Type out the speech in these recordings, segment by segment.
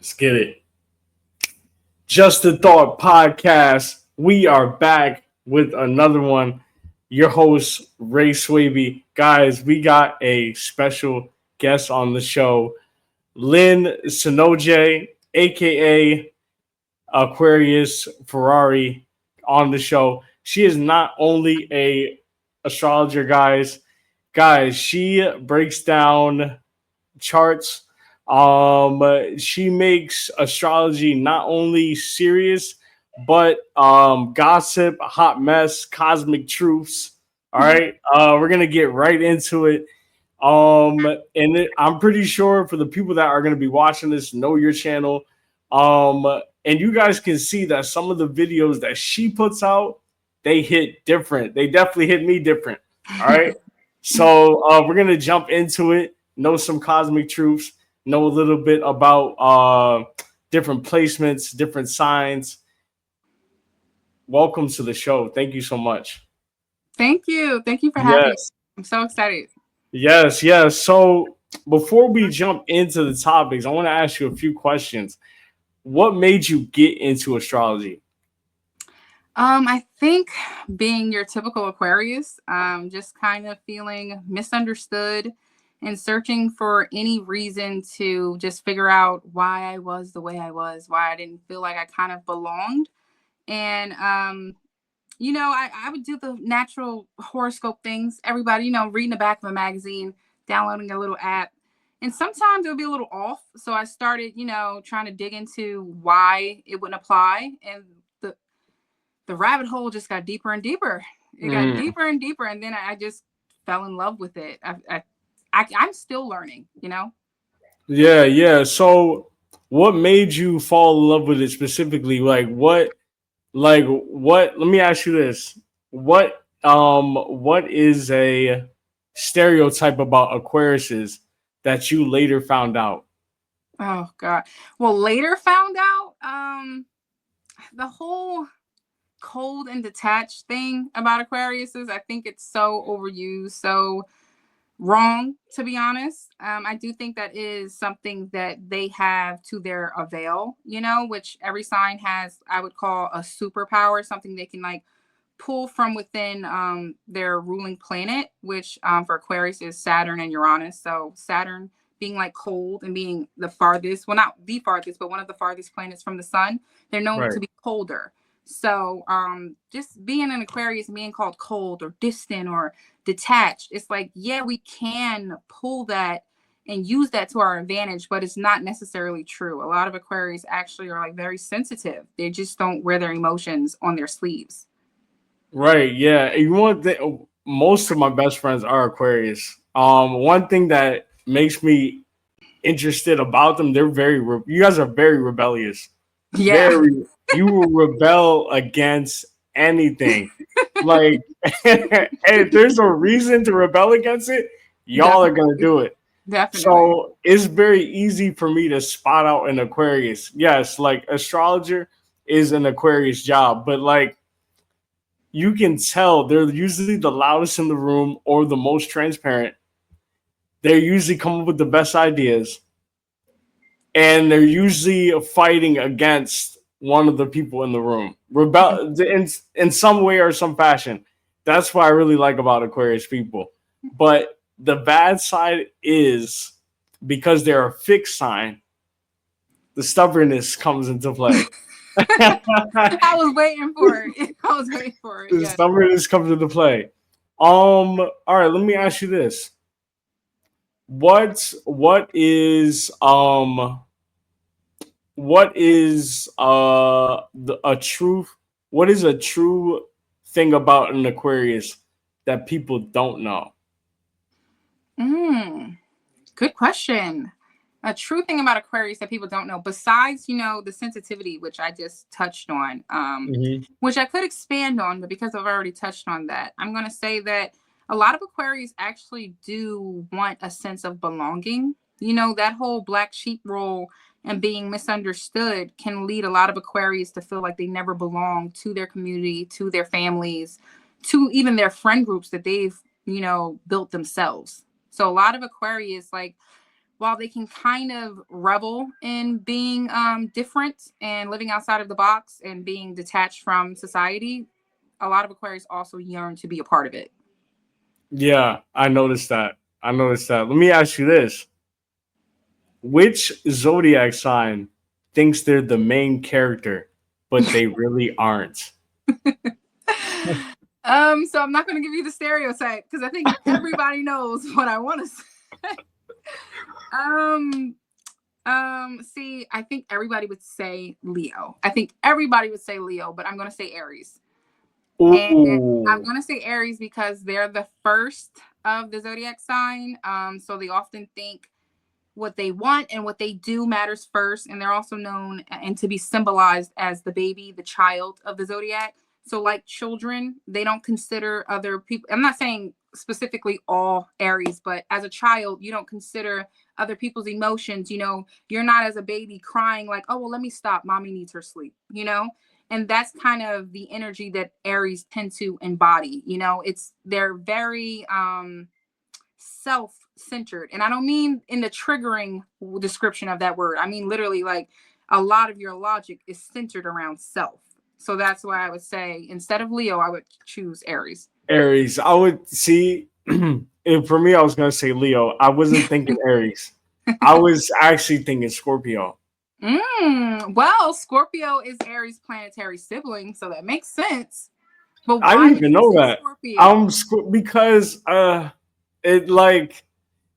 Let's get it. Just a Thought podcast. We are back with another one. Your host, Ray Swaby. Guys, we got a special guest on the show, Lynn Sinoje, aka Aquarius Ferrari, on the show. She is not only a astrologer, guys, she breaks down charts. She makes astrology not only serious, but gossip, hot mess, cosmic truths. All right, we're gonna get right into it. I'm pretty sure for the people that are gonna be watching this, know your channel. And you guys can see that some of the videos that she puts out, they hit different. They definitely hit me different. All right. So we're gonna jump into it, know some cosmic truths, know a little bit about different placements, different signs. Welcome to the show. Thank you so much. Thank you. Thank you for having me. Yes. I'm so excited. Yes. So before we jump into the topics, I want to ask you a few questions. What made you get into astrology? I think being your typical Aquarius, just kind of feeling misunderstood and searching for any reason to just figure out why I was the way I was, why I didn't feel like I kind of belonged. And I would do the natural horoscope things. Everybody, reading the back of a magazine, downloading a little app. And sometimes it would be a little off. So I started, trying to dig into why it wouldn't apply. And the rabbit hole just got deeper and deeper. It got deeper and deeper. And then I just fell in love with it. I'm still learning, Yeah. So what made you fall in love with it specifically? Let me ask you this. What is a stereotype about Aquariuses that you later found out? Oh God. Well, later found out the whole cold and detached thing about Aquariuses. I think it's so overused, so wrong, to be honest. I do think that is something that they have to their avail, which every sign has, I would call a superpower, something they can like pull from within their ruling planet, which for Aquarius is Saturn and Uranus. So Saturn being like cold and being the farthest, well, not the farthest, but one of the farthest planets from the sun, they're known to be colder. So just being an Aquarius and being called cold or distant or detached, it's like, yeah, we can pull that and use that to our advantage, but it's not necessarily true. A lot of Aquarius actually are like very sensitive. They just don't wear their emotions on their sleeves. Right. Yeah. Most of my best friends are Aquarius. One thing that makes me interested about them, you guys are very rebellious. Yeah. Very. You will rebel against anything. Like, and if there's a reason to rebel against it, y'all are gonna do it. Definitely. So it's very easy for me to spot out an Aquarius. Yes, like astrologer is an Aquarius job, but like you can tell they're usually the loudest in the room or the most transparent. They usually come up with the best ideas, and they're usually fighting against one of the people in the room, rebel in some way or some fashion. That's what I really like about Aquarius people. But the bad side is because they're a fixed sign, the stubbornness comes into play. I was waiting for it. I was waiting for it. The stubbornness comes into play. All right, let me ask you this. What is a truth? What is a true thing about an Aquarius that people don't know? Good question. A true thing about Aquarius that people don't know, besides, the sensitivity, which I just touched on, which I could expand on, but because I've already touched on that, I'm going to say that a lot of Aquarius actually do want a sense of belonging. That whole black sheep role and being misunderstood can lead a lot of Aquarius to feel like they never belong to their community, to their families, to even their friend groups that they've, built themselves. So a lot of Aquarius, like, while they can kind of revel in being different and living outside of the box and being detached from society, a lot of Aquarius also yearn to be a part of it. Yeah, I noticed that. I noticed that. Let me ask you this. Which zodiac sign thinks they're the main character, but they really aren't? So I'm not going to give you the stereotype because I think everybody knows what I want to say. um, See, I think everybody would say Leo. I think everybody would say Leo, but I'm going to say Aries. And I'm Ooh. going to say Aries because they're the first of the zodiac sign. So they often think what they want and what they do matters first. And they're also known and to be symbolized as the baby, the child of the zodiac. So, like children, they don't consider other people. I'm not saying specifically all Aries, but as a child, you don't consider other people's emotions. You're not as a baby crying like, oh, well, let me stop. Mommy needs her sleep. And that's kind of the energy that Aries tend to embody. They're very self-centered, and I don't mean in the triggering description of that word. I mean literally, like, a lot of your logic is centered around self. So that's why I would say instead of Leo, I would choose Aries. Aries. I would see. And for me, I was gonna say Leo. I wasn't thinking Aries. I was actually thinking Scorpio. Well, Scorpio is Aries' planetary sibling, so that makes sense. But I why didn't did even you know say that. Scorpio? Because it like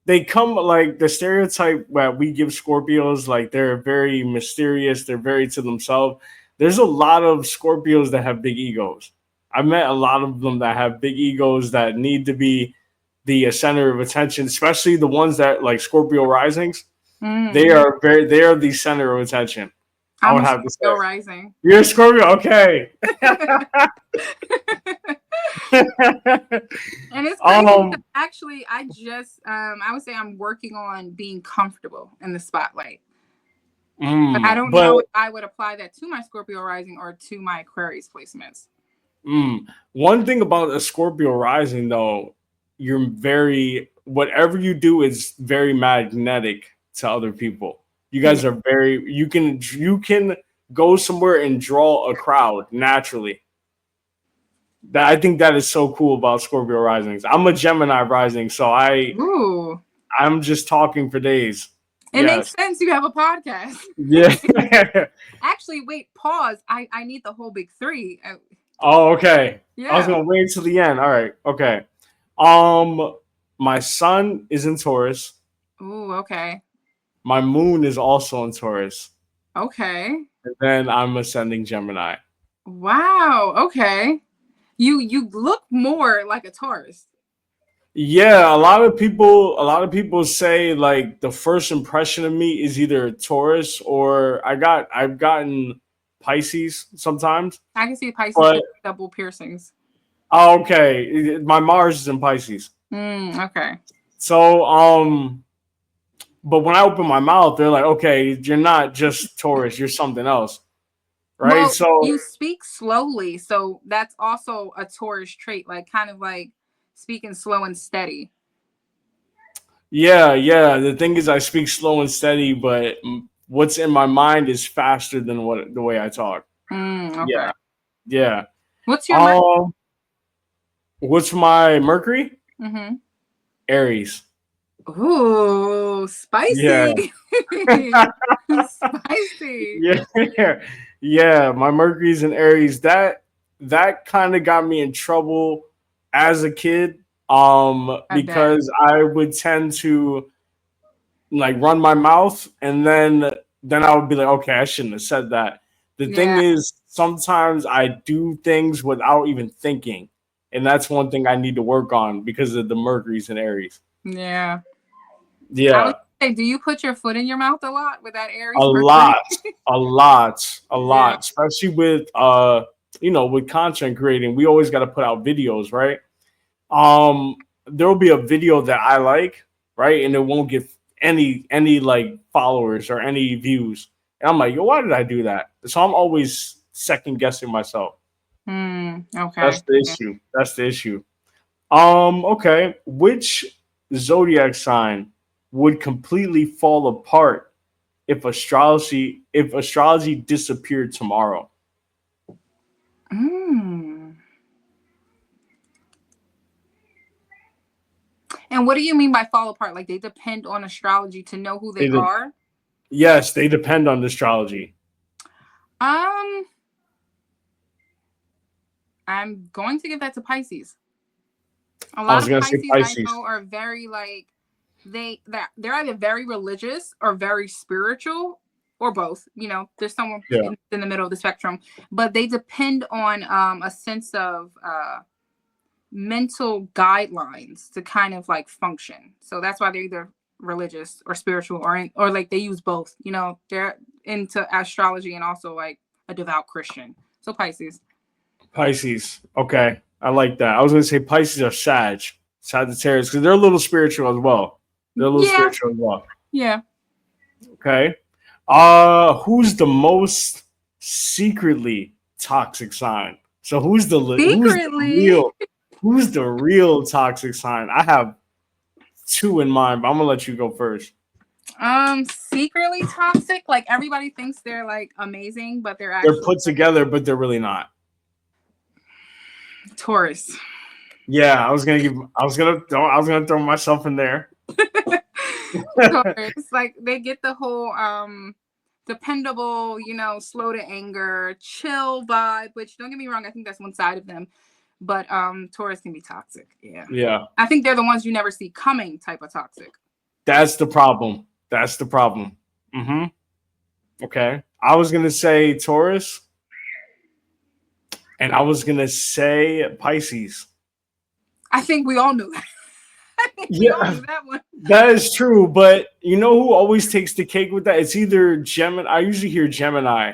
they come like the stereotype that we give Scorpios, like they're very mysterious, they're very to themselves. There's a lot of Scorpios that have big egos. I met a lot of them that have big egos that need to be the center of attention, especially the ones that like Scorpio risings. Mm, They are the center of attention. I I'm would a have to Scorpio say. rising. You're a Scorpio, okay. And it's crazy because um actually I just I would say I'm working on being comfortable in the spotlight. But I don't but know if I would apply that to my Scorpio rising or to my Aquarius placements. one thing about a Scorpio rising though, you're very whatever you do is very magnetic to other people. You Yeah. guys are very you can go somewhere and draw a crowd naturally. That I think that is so cool about Scorpio risings. I'm a Gemini rising, so Ooh. I'm just talking for days. It makes Yes. sense you have a podcast. Yeah. Actually, wait, pause. I need the whole big three. Oh, okay. I was Yeah. gonna wait till the end. All right. Okay. Um, my sun is in Taurus. Ooh, okay. My moon is also in Taurus, Okay. and then I'm ascending Gemini. Wow. Okay. You look more like a Taurus. Yeah, a lot of people say like the first impression of me is either Taurus or I've gotten Pisces sometimes, I can see Pisces but with double piercings. oh, okay, my Mars is in Pisces. Okay. So but when I open my mouth, they're like, okay, you're not just Taurus, you're something else, right? Well, So you speak slowly, so that's also a Taurus trait, like kind of like speaking slow and steady. yeah, yeah. The thing is, I speak slow and steady, but what's in my mind is faster than what the way I talk. Okay. Yeah, yeah. What's your Mercury? Um, what's my Mercury? Mm-hmm. Aries. Ooh, Yeah, spicy. Spicy. yeah, yeah. My Mercury's in Aries. That kind of got me in trouble as a kid. I bet. Because I would tend to like run my mouth, and then I would be like, okay, I shouldn't have said that. The thing Yeah. is, sometimes I do things without even thinking, and that's one thing I need to work on because of the Mercury's and Aries. Yeah. I would Yeah, say, do you put your foot in your mouth a lot with that a Aries Mercury? lot, a Yeah. lot, especially with with content creating. We always got to put out videos, right? There will be a video that I like, right, and it won't get any like followers or any views, and I'm like, yo, why did I do that? So I'm always second guessing myself. Okay. That's the Yeah. issue. That's the issue. Okay, which zodiac sign? would completely fall apart if astrology disappeared tomorrow? Mm. And what do you mean by fall apart? Like they depend on astrology to know who they They de- are? yes, they depend on astrology. Um, I'm going to give that to Pisces. A I lot was of gonna say Pisces I Pisces. know are very like they're either very religious or very spiritual or both. You know, there's someone Yeah, in the middle of the spectrum, but they depend on a sense of mental guidelines to kind of like function. So that's why they're either religious or spiritual or like they use both. You know, they're into astrology and also like a devout Christian. So Pisces. Pisces. Okay, I like that. I was gonna say Pisces are Sagittarius, because they're a little spiritual as well. They're a little Yeah, spiritual as well. yeah. Okay. Who's the most secretly toxic sign? So Secretly, who's the real toxic sign? I have two in mind, but I'm gonna let you go first. secretly toxic. Like everybody thinks they're like amazing, but they're They're actually put together, but they're really not. Taurus. Yeah, I was gonna throw myself in there. Taurus. Like they get the whole dependable, you know, slow to anger, chill vibe, which don't get me wrong, I think that's one side of them. But Taurus can be toxic. Yeah. Yeah, I think they're the ones you never see coming type of toxic. that's the problem. That's the problem. Mm-hmm. Okay. I was gonna say Taurus, and I was gonna say Pisces. I think we all knew that. I think we all Yeah, knew that one. that is true. But you know who always takes the cake with that? It's either Gemini. I usually hear Gemini,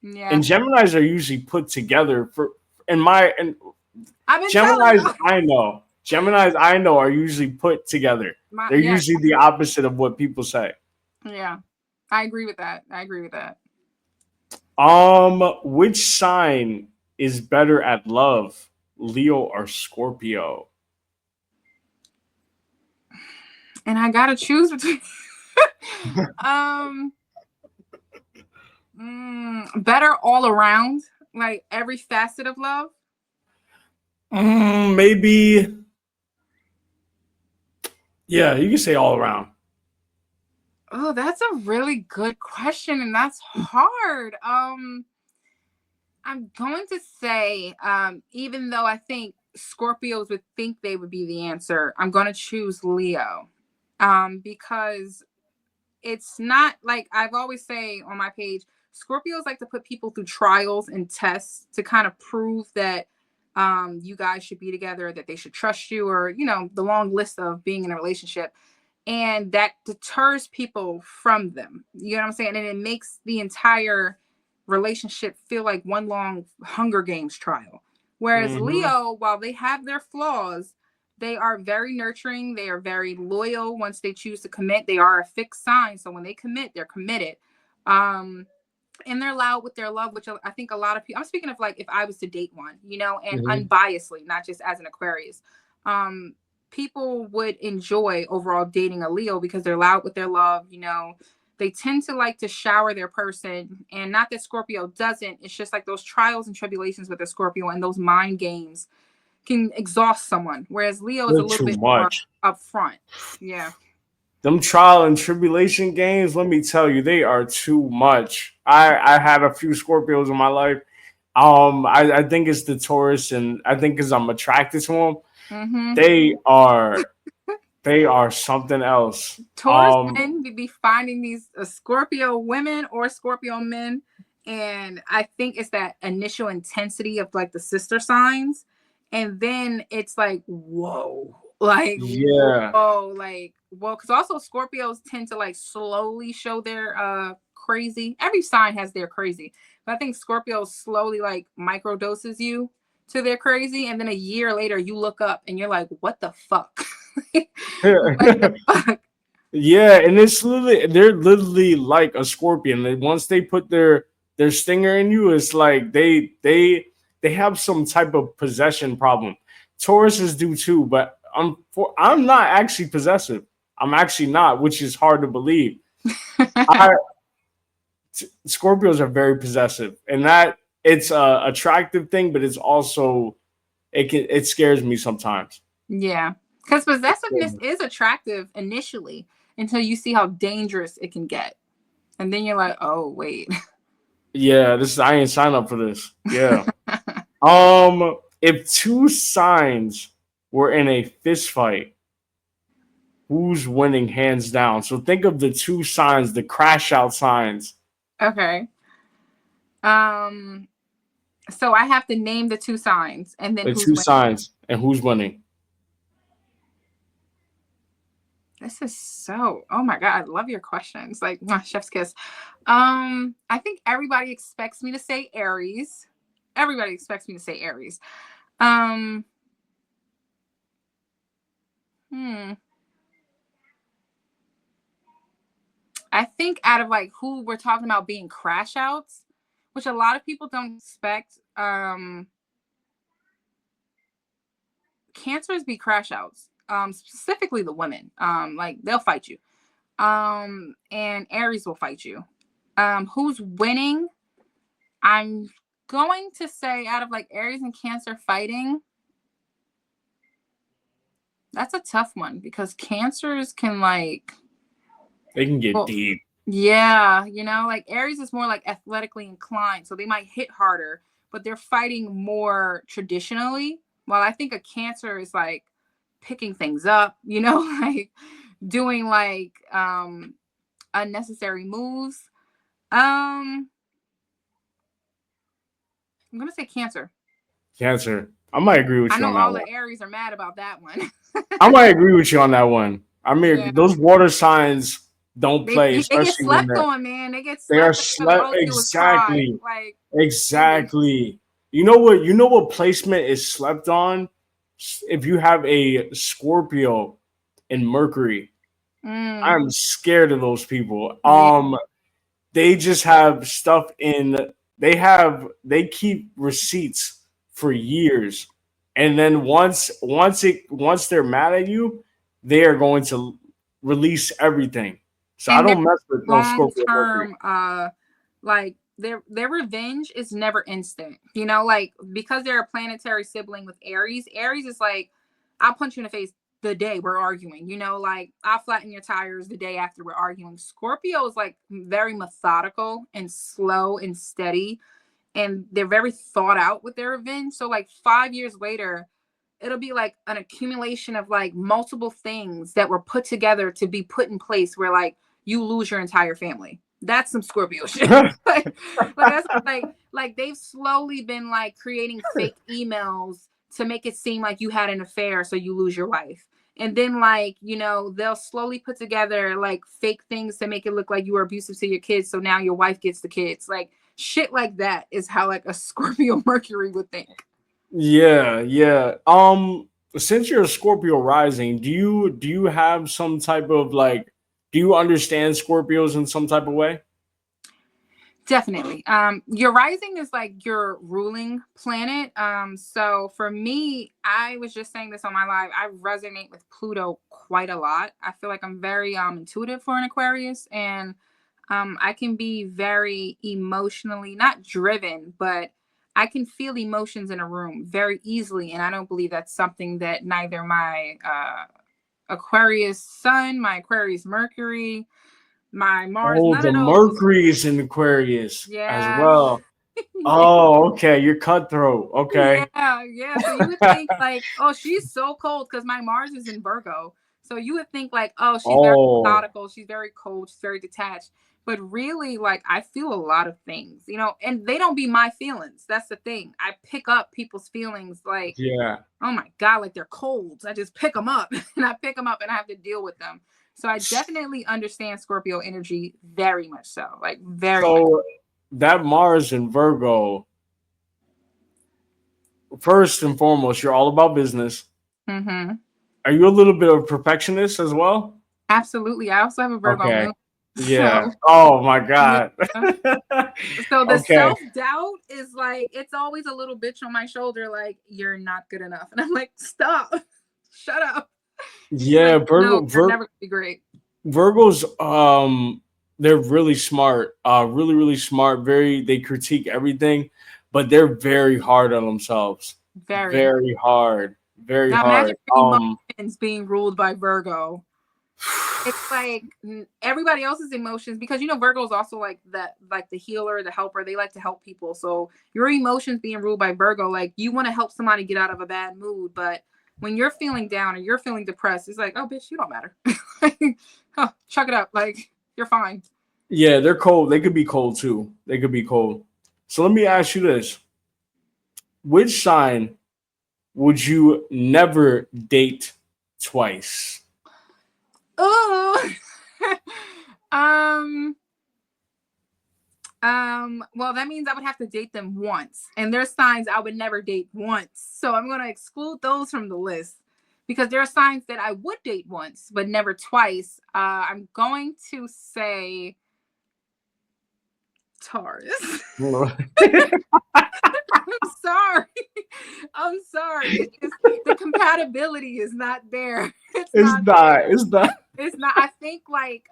Yeah. and Geminis are usually put together for. In my and I've been telling Geminis you. I know are usually put together. They're Yeah. usually the opposite of what people say. Yeah. I agree with that. I agree with that. Which sign is better at love, Leo or Scorpio? And I gotta choose between um better all around, like every facet of love. Maybe. Yeah, you can say all around. Oh, that's a really good question, and that's hard. I'm going to say, even though I think Scorpios would think they would be the answer, I'm going to choose Leo, because it's not like I've always say on my page, Scorpios like to put people through trials and tests to kind of prove that you guys should be together, that they should trust you, or you know, the long list of being in a relationship. And that deters people from them. You know what I'm saying? And it makes the entire relationship feel like one long Hunger Games trial. Whereas Hmm. Leo, while they have their flaws, they are very nurturing. They are very loyal once they choose to commit. They are a fixed sign. So when they commit, they're committed. Um, and they're loud with their love, which I think a lot of people, I'm speaking of like if I was to date one, you know, and Hmm. unbiasedly, not just as an Aquarius. Um, People would enjoy overall dating a Leo because they're loud with their love, you know. They tend to like to shower their person, and not that Scorpio doesn't. It's just like those trials and tribulations with a Scorpio and those mind games can exhaust someone, whereas Leo is a They're little too bit more much. upfront. Yeah. Them trial and tribulation games, let me tell you, they are too much. I had a few Scorpios in my life. I think it's the Taurus, and I think because I'm attracted to them, Mm-hmm. they are they are something else. Taurus men be finding these Scorpio women or Scorpio men, and I think it's that initial intensity of like the sister signs, and then it's Yeah. like whoa, because also Scorpios tend to like slowly show their crazy. Every sign has their crazy, but I think Scorpios slowly like microdoses you to their crazy, and then a year later you look up and you're like, what the fuck? What the fuck? Yeah, and they're literally like a scorpion. Once they put their stinger in you, it's like they have some type of possession problem. Tauruses do too, but I'm not actually possessive. I'm actually not, which is hard to believe. I Scorpios are very possessive, and that it's a attractive thing, but it's also it scares me sometimes. Yeah, because possessiveness is attractive initially until you see how dangerous it can get, and then you're like, oh wait. Yeah, this is I ain't signed up for this. Yeah. If two signs were in a fist fight, who's winning hands down? So think of the two signs, the crash out signs. Okay. Um. So I have to name the two signs, and then The who's two winning. signs and who's winning. This is so. Oh my god, I love your questions. Like, chef's kiss. I think everybody expects me to say Aries. Everybody expects me to say Aries. Um. Hmm. I think out of like who we're talking about being crash outs, which a lot of people don't expect. Cancers be crash outs. Specifically the women. Like they'll fight you. And Aries will fight you. Who's winning? I'm going to say out of like Aries and Cancer fighting. That's a tough one because cancers can like They can get well, deep. yeah, like Aries is more like athletically inclined, so they might hit harder, but they're fighting more traditionally. While I think a Cancer is like picking things up, like doing like unnecessary moves. I'm gonna say Cancer. Cancer. I might agree with I you know on that all one. the Aries are mad about that one. I might agree with you on that one. I Yeah, mean, those water signs don't they play, they get especially when slept on, man. They get they are slept on because slept. all they do is cry. Exactly. Like, really. Exactly. You know what? You know what placement is slept on? If you have a Scorpio in Mercury, Mm, I'm scared of those people. yeah. They just have stuff in. They keep receipts for years, and then once they're mad at you, they are going to release everything. So I And their don't mess with no long Scorpio Mercury. term, like their revenge is never instant. Like because they're a planetary sibling with Aries. Aries is like, I'll punch you in the face the day we're arguing. Like I'll flatten your tires the day after we're arguing. Scorpio is like very methodical and slow and steady, and they're very thought out with their revenge. So like 5 years later, it'll be like an accumulation of like multiple things that were put together to be put in place where like you lose your entire family. That's some Scorpio shit. like that's like they've slowly been like creating fake emails to make it seem like you had an affair so you lose your wife. And then like, they'll slowly put together like fake things to make it look like you were abusive to your kids, so now your wife gets the kids. Like shit like that is how like a Scorpio Mercury would think. Yeah, yeah. Since you're a Scorpio rising, do you have some type of like do you understand Scorpios in some type of way? Definitely. Your rising is like your ruling planet. So for me, I was just saying this on my live. I resonate with Pluto quite a lot. I feel like I'm very intuitive for an Aquarius, and I can be very emotionally not driven, but I can feel emotions in a room very easily, and I don't believe that's something that neither my Aquarius Sun, my Aquarius Mercury, my Mars, Oh, none the of those. Mercury is in Aquarius as Yeah. well. Oh, okay. You're cutthroat. Yeah, Okay. yeah. So you would think like, oh, she's so cold because my Mars is in Virgo. So you would think like, oh, she's very Oh, methodical, she's very cold, she's very detached. But really, like, I feel a lot of things, and they don't be my feelings. That's the thing. I pick up people's feelings like, yeah. oh my God, like they're colds. I just pick them up and I pick them up and I have to deal with them. So I definitely understand Scorpio energy very much so, like very much. So that Mars in Virgo, first and foremost, you're all about business. Mm-hmm. Are you a little bit of a perfectionist as well? Absolutely. I also have a Virgo Okay. moon. Yeah. So Oh my yeah. God. So the Okay. self-doubt is like, it's always a little bitch on my shoulder, like, you're not good enough. And I'm like, stop, shut up. She's Yeah, like, no, you're never gonna be great. Virgos, they're really smart, really, really smart. They critique everything, but they're very hard on themselves. Very. Very hard, very Now imagine hard. your emotions being ruled by Virgo. It's like everybody else's emotions, because Virgo is also like that, like the healer, the helper. They like to help people. So your emotions being ruled by Virgo, like you want to help somebody get out of a bad mood, but when you're feeling down or you're feeling depressed, it's like, oh bitch, you don't matter. Oh, chuck it up, like you're fine. Yeah, they're cold. They could be cold too. They could be cold. So let me ask you this: which sign would you never date twice? Oh. um well, that means I would have to date them once. And there's signs I would never date once. So I'm gonna exclude those from the list because there are signs that I would date once, but never twice. I'm going to say Taurus. I'm sorry. I'm sorry. It's just the compatibility is not there. It's not there. It's not. It's not. I think like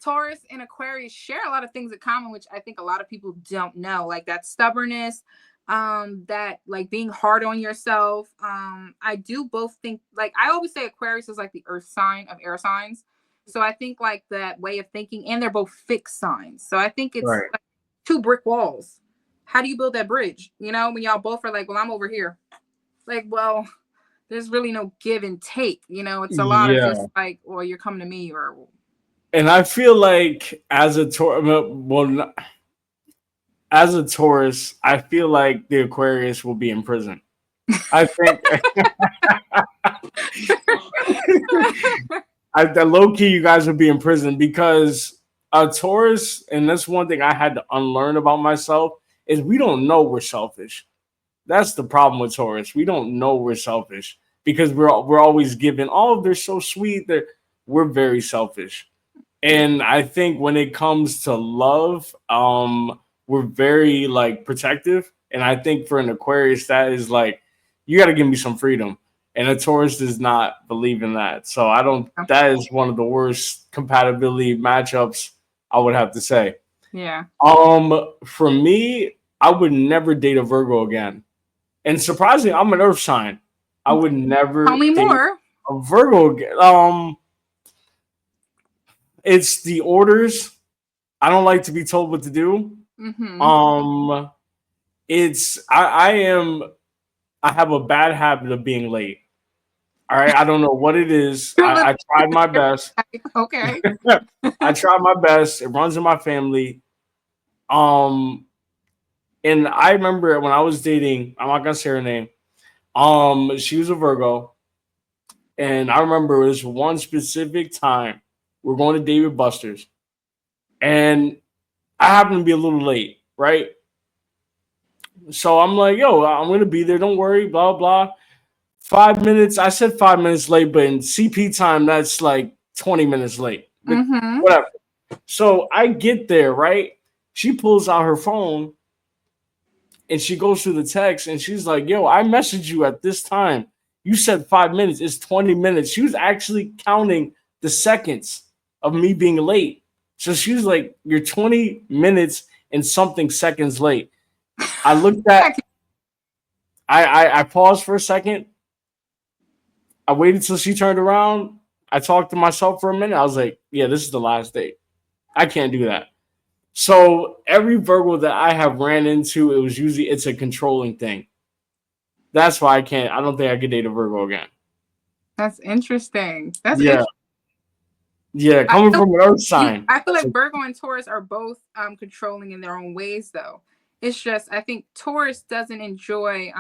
Taurus and Aquarius share a lot of things in common, which I think a lot of people don't know, like that stubbornness, that like being hard on yourself. I do both think, like I always say Aquarius is like the earth sign of air signs. So I think like that way of thinking, and they're both fixed signs. So I think it's Right. like two brick walls. How do you build that bridge? When y'all both are like, well, I'm over here. Like, well, there's really no give and take. It's a lot of just Yeah. like, well, you're coming to me, or And I feel like as a as a Taurus, I feel like the Aquarius will be in prison. I think the low key you guys will be in prison because a Taurus, and that's one thing I had to unlearn about myself, is we don't know we're selfish. That's the problem with Taurus. We don't know we're selfish because we're always giving. Oh, they're so sweet. We're very selfish. And I think when it comes to love, we're very like protective. And I think for an Aquarius, that is like, you got to give me some freedom. And a Taurus does not believe in that. So I don't. That is one of the worst compatibility matchups, I would have to say. yeah. For me, I would never date a Virgo again. And surprisingly, I'm an Earth sign. I would Tell never me date more. a Virgo again. It's the orders. I don't like to be told what to do. Mm-hmm. Um, it's I have a bad habit of being late. All right, I don't know what it is. I tried my best. Okay. I tried my best. It runs in my family. Um, and I remember when I was dating. I'm not gonna say her name. She was a Virgo, and I remember this one specific time we're going to David Buster's, and I happened to be a little late, right? So I'm like, yo, I'm gonna be there. Don't worry, blah blah. 5 minutes. I said 5 minutes late, but in CP time, that's like 20 minutes late. But Mm-hmm. whatever. So I get there, right? She pulls out her phone and she goes through the text and she's like, yo, I messaged you at this time. You said 5 minutes. It's 20 minutes. She was actually counting the seconds of me being late. So she was like, you're 20 minutes and something seconds late. I looked at, I paused for a second. I waited till she turned around. I talked to myself for a minute. I was like, yeah, this is the last date. I can't do that. So every Virgo that I have ran into, it's a controlling thing. That's why I don't think I could date a Virgo again. That's interesting. That's Yeah. interesting. Yeah, I coming feel, from an earth sign. I feel like Virgo and Taurus are both controlling in their own ways, though. It's just I think Taurus doesn't enjoy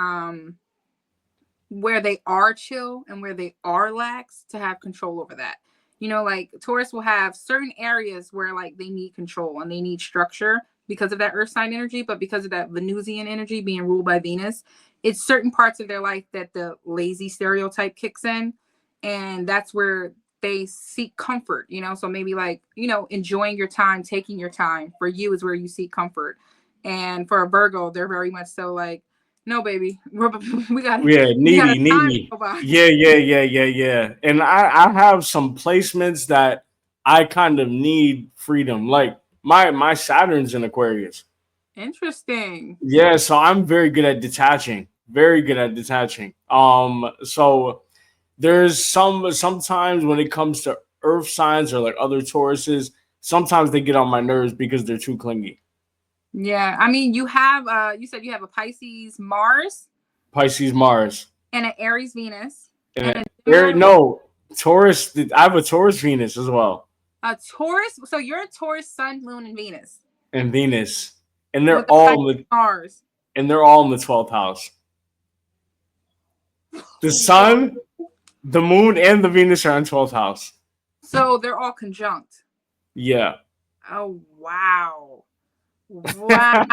where they are chill and where they are lax to have control over that. Like Taurus will have certain areas where like they need control and they need structure because of that earth sign energy, but because of that Venusian energy being ruled by Venus, it's certain parts of their life that the lazy stereotype kicks in. And that's where they seek comfort. So maybe like, enjoying your time, taking your time for you is where you seek comfort. And for a Virgo, they're very much so like, No, baby. We got Yeah, we got a time to needy. go by. Yeah. And I have some placements that I kind of need freedom. Like my Saturn's in Aquarius. Interesting. Yeah, so I'm very good at detaching. Very good at detaching. So there's sometimes when it comes to earth signs or like other Tauruses, sometimes they get on my nerves because they're too clingy. Yeah. I mean, you have you said you have a Pisces Mars Pisces Mars and an Aries Venus and and a Gemini no Taurus. I have a Taurus Venus as well a Taurus. So you're a Taurus Sun, Moon, and Venus and Venus, and with they're the Pisces all in the Mars. and they're all in the 12th house. The Whoa. Sun, the Moon, and the Venus are in 12th house. So they're all conjunct. Yeah. Oh wow. Wow.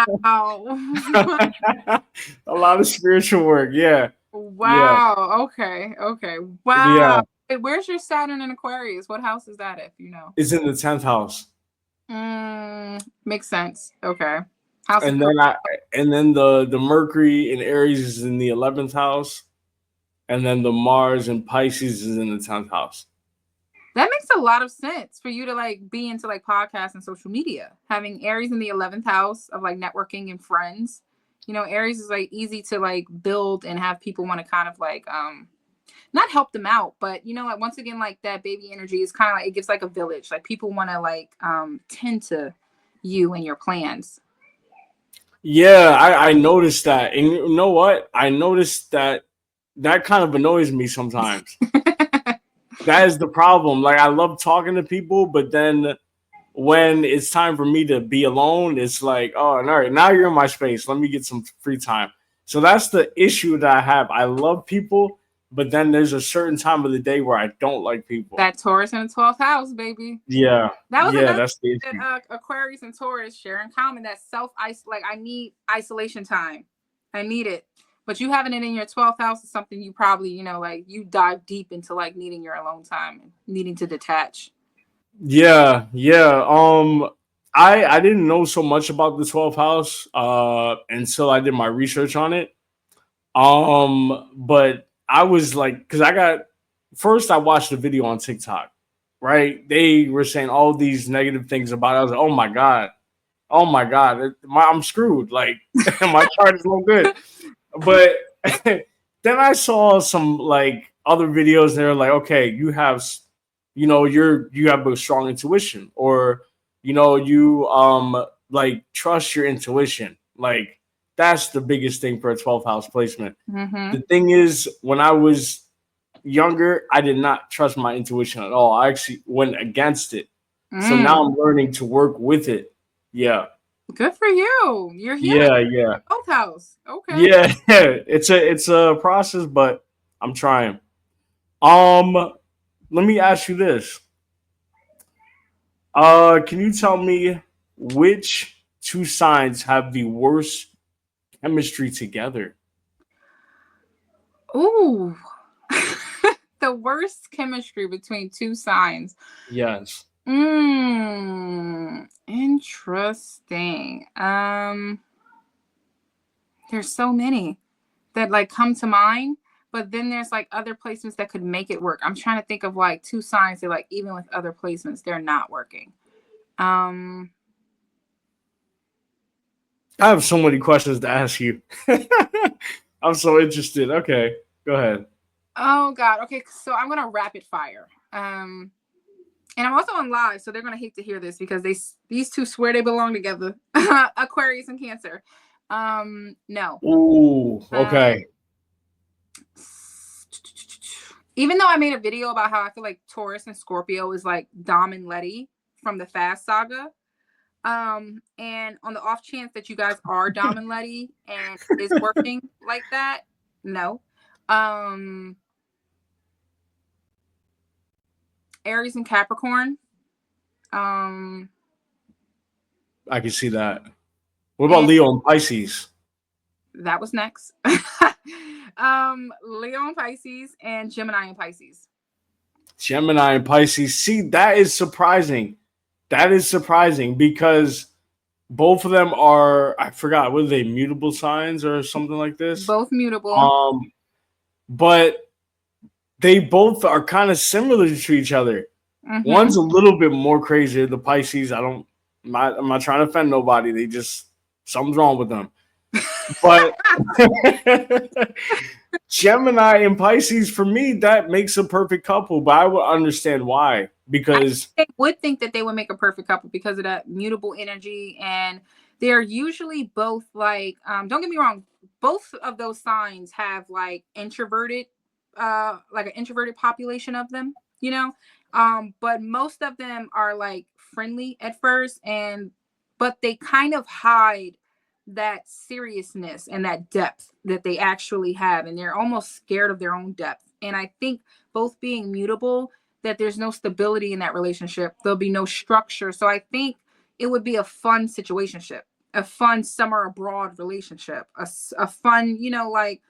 A lot of spiritual work. Yeah. Yeah. Wow. Okay. Okay. Yeah. Wow. Wait, where's your Saturn in Aquarius? What house is that if you know? It's in the 10th house. Makes sense. Okay. House of And career. then the Mercury in Aries is in the 11th house. And then the Mars in Pisces is in the 10th house. That makes a lot of sense for you to like be into like podcasts and social media. Having Aries in the 11th house of like networking and friends. You know, Aries is like easy to like build and have people want to kind of like not help them out, but you know, like once again, like that baby energy is kind of like it gives like a village. Like people want to like tend to you and your plans. Yeah, I noticed that. And you know what? I noticed that kind of annoys me sometimes. That is the problem. Like I love talking to people, but then when it's time for me to be alone, it's like, oh, all right, now you're in my space. Let me get some free time. So that's the issue that I have. I love people, but then there's a certain time of the day where I don't like people. That Taurus in the 12th house, baby. Yeah, That was yeah, another that's the thing issue. that Aquarius and Taurus share in common. That like I need isolation time. I need it. But you having it in your 12th house is something you probably, you know, like you dive deep into like needing your alone time and needing to detach. Yeah. I didn't know so much about the 12th house until I did my research on it. But I was like, because I got first I watched a video on TikTok, right? They were saying all these negative things about it. I was like, oh my god, I'm screwed. Like my chart is no good. But then I saw some like other videos. And they were like, okay, you have a strong intuition, or you like trust your intuition. Like that's the biggest thing for a 12th house placement. Mm-hmm. The thing is, when I was younger, I did not trust my intuition at all. I actually went against it. So now I'm learning to work with it. Yeah. Good for you. You're healing Yeah. both house. Okay. Yeah. It's a process, but I'm trying. Um, Let me ask you this. Can you tell me which two signs have the worst chemistry together? Ooh. The worst chemistry between two signs. Yes. Interesting. There's so many that like come to mind, but then there's like other placements that could make it work. I'm trying to think of like two signs that like even with other placements they're not working. I have so many questions to ask you. I'm so interested. Okay, go ahead. Oh god. Okay, so I'm gonna rapid fire. And I'm also on live, so they're gonna hate to hear this because these two swear they belong together. Aquarius and Cancer. No. Ooh, okay. Even though I made a video about how I feel like Taurus and Scorpio is like Dom and Letty from the Fast Saga. And on the off chance that you guys are Dom and Letty and is working like that, no. Aries and Capricorn. I can see that. What about Leo and Pisces? That was next. Leo and Pisces and Gemini and Pisces. Gemini and Pisces. See, that is surprising. That is surprising because both of them are, I forgot, what are they, mutable signs or something like this? Both mutable. Um, but they both are kind of similar to each other. Mm-hmm. One's a little bit more crazy. The Pisces, I'm not trying to offend nobody. They just something's wrong with them. But Gemini and Pisces, for me, that makes a perfect couple. But I would understand why. I Because think they would think that they would make a perfect couple because of that mutable energy, and they're usually both like, don't get me wrong, both of those signs have like introverted, like an introverted population of them, you know. But most of them are like friendly at first, and but they kind of hide that seriousness and that depth that they actually have, and they're almost scared of their own depth. And I think both being mutable, that there's no stability in that relationship. There'll be no structure. So I think it would be a fun situationship, a fun summer abroad relationship, a fun, like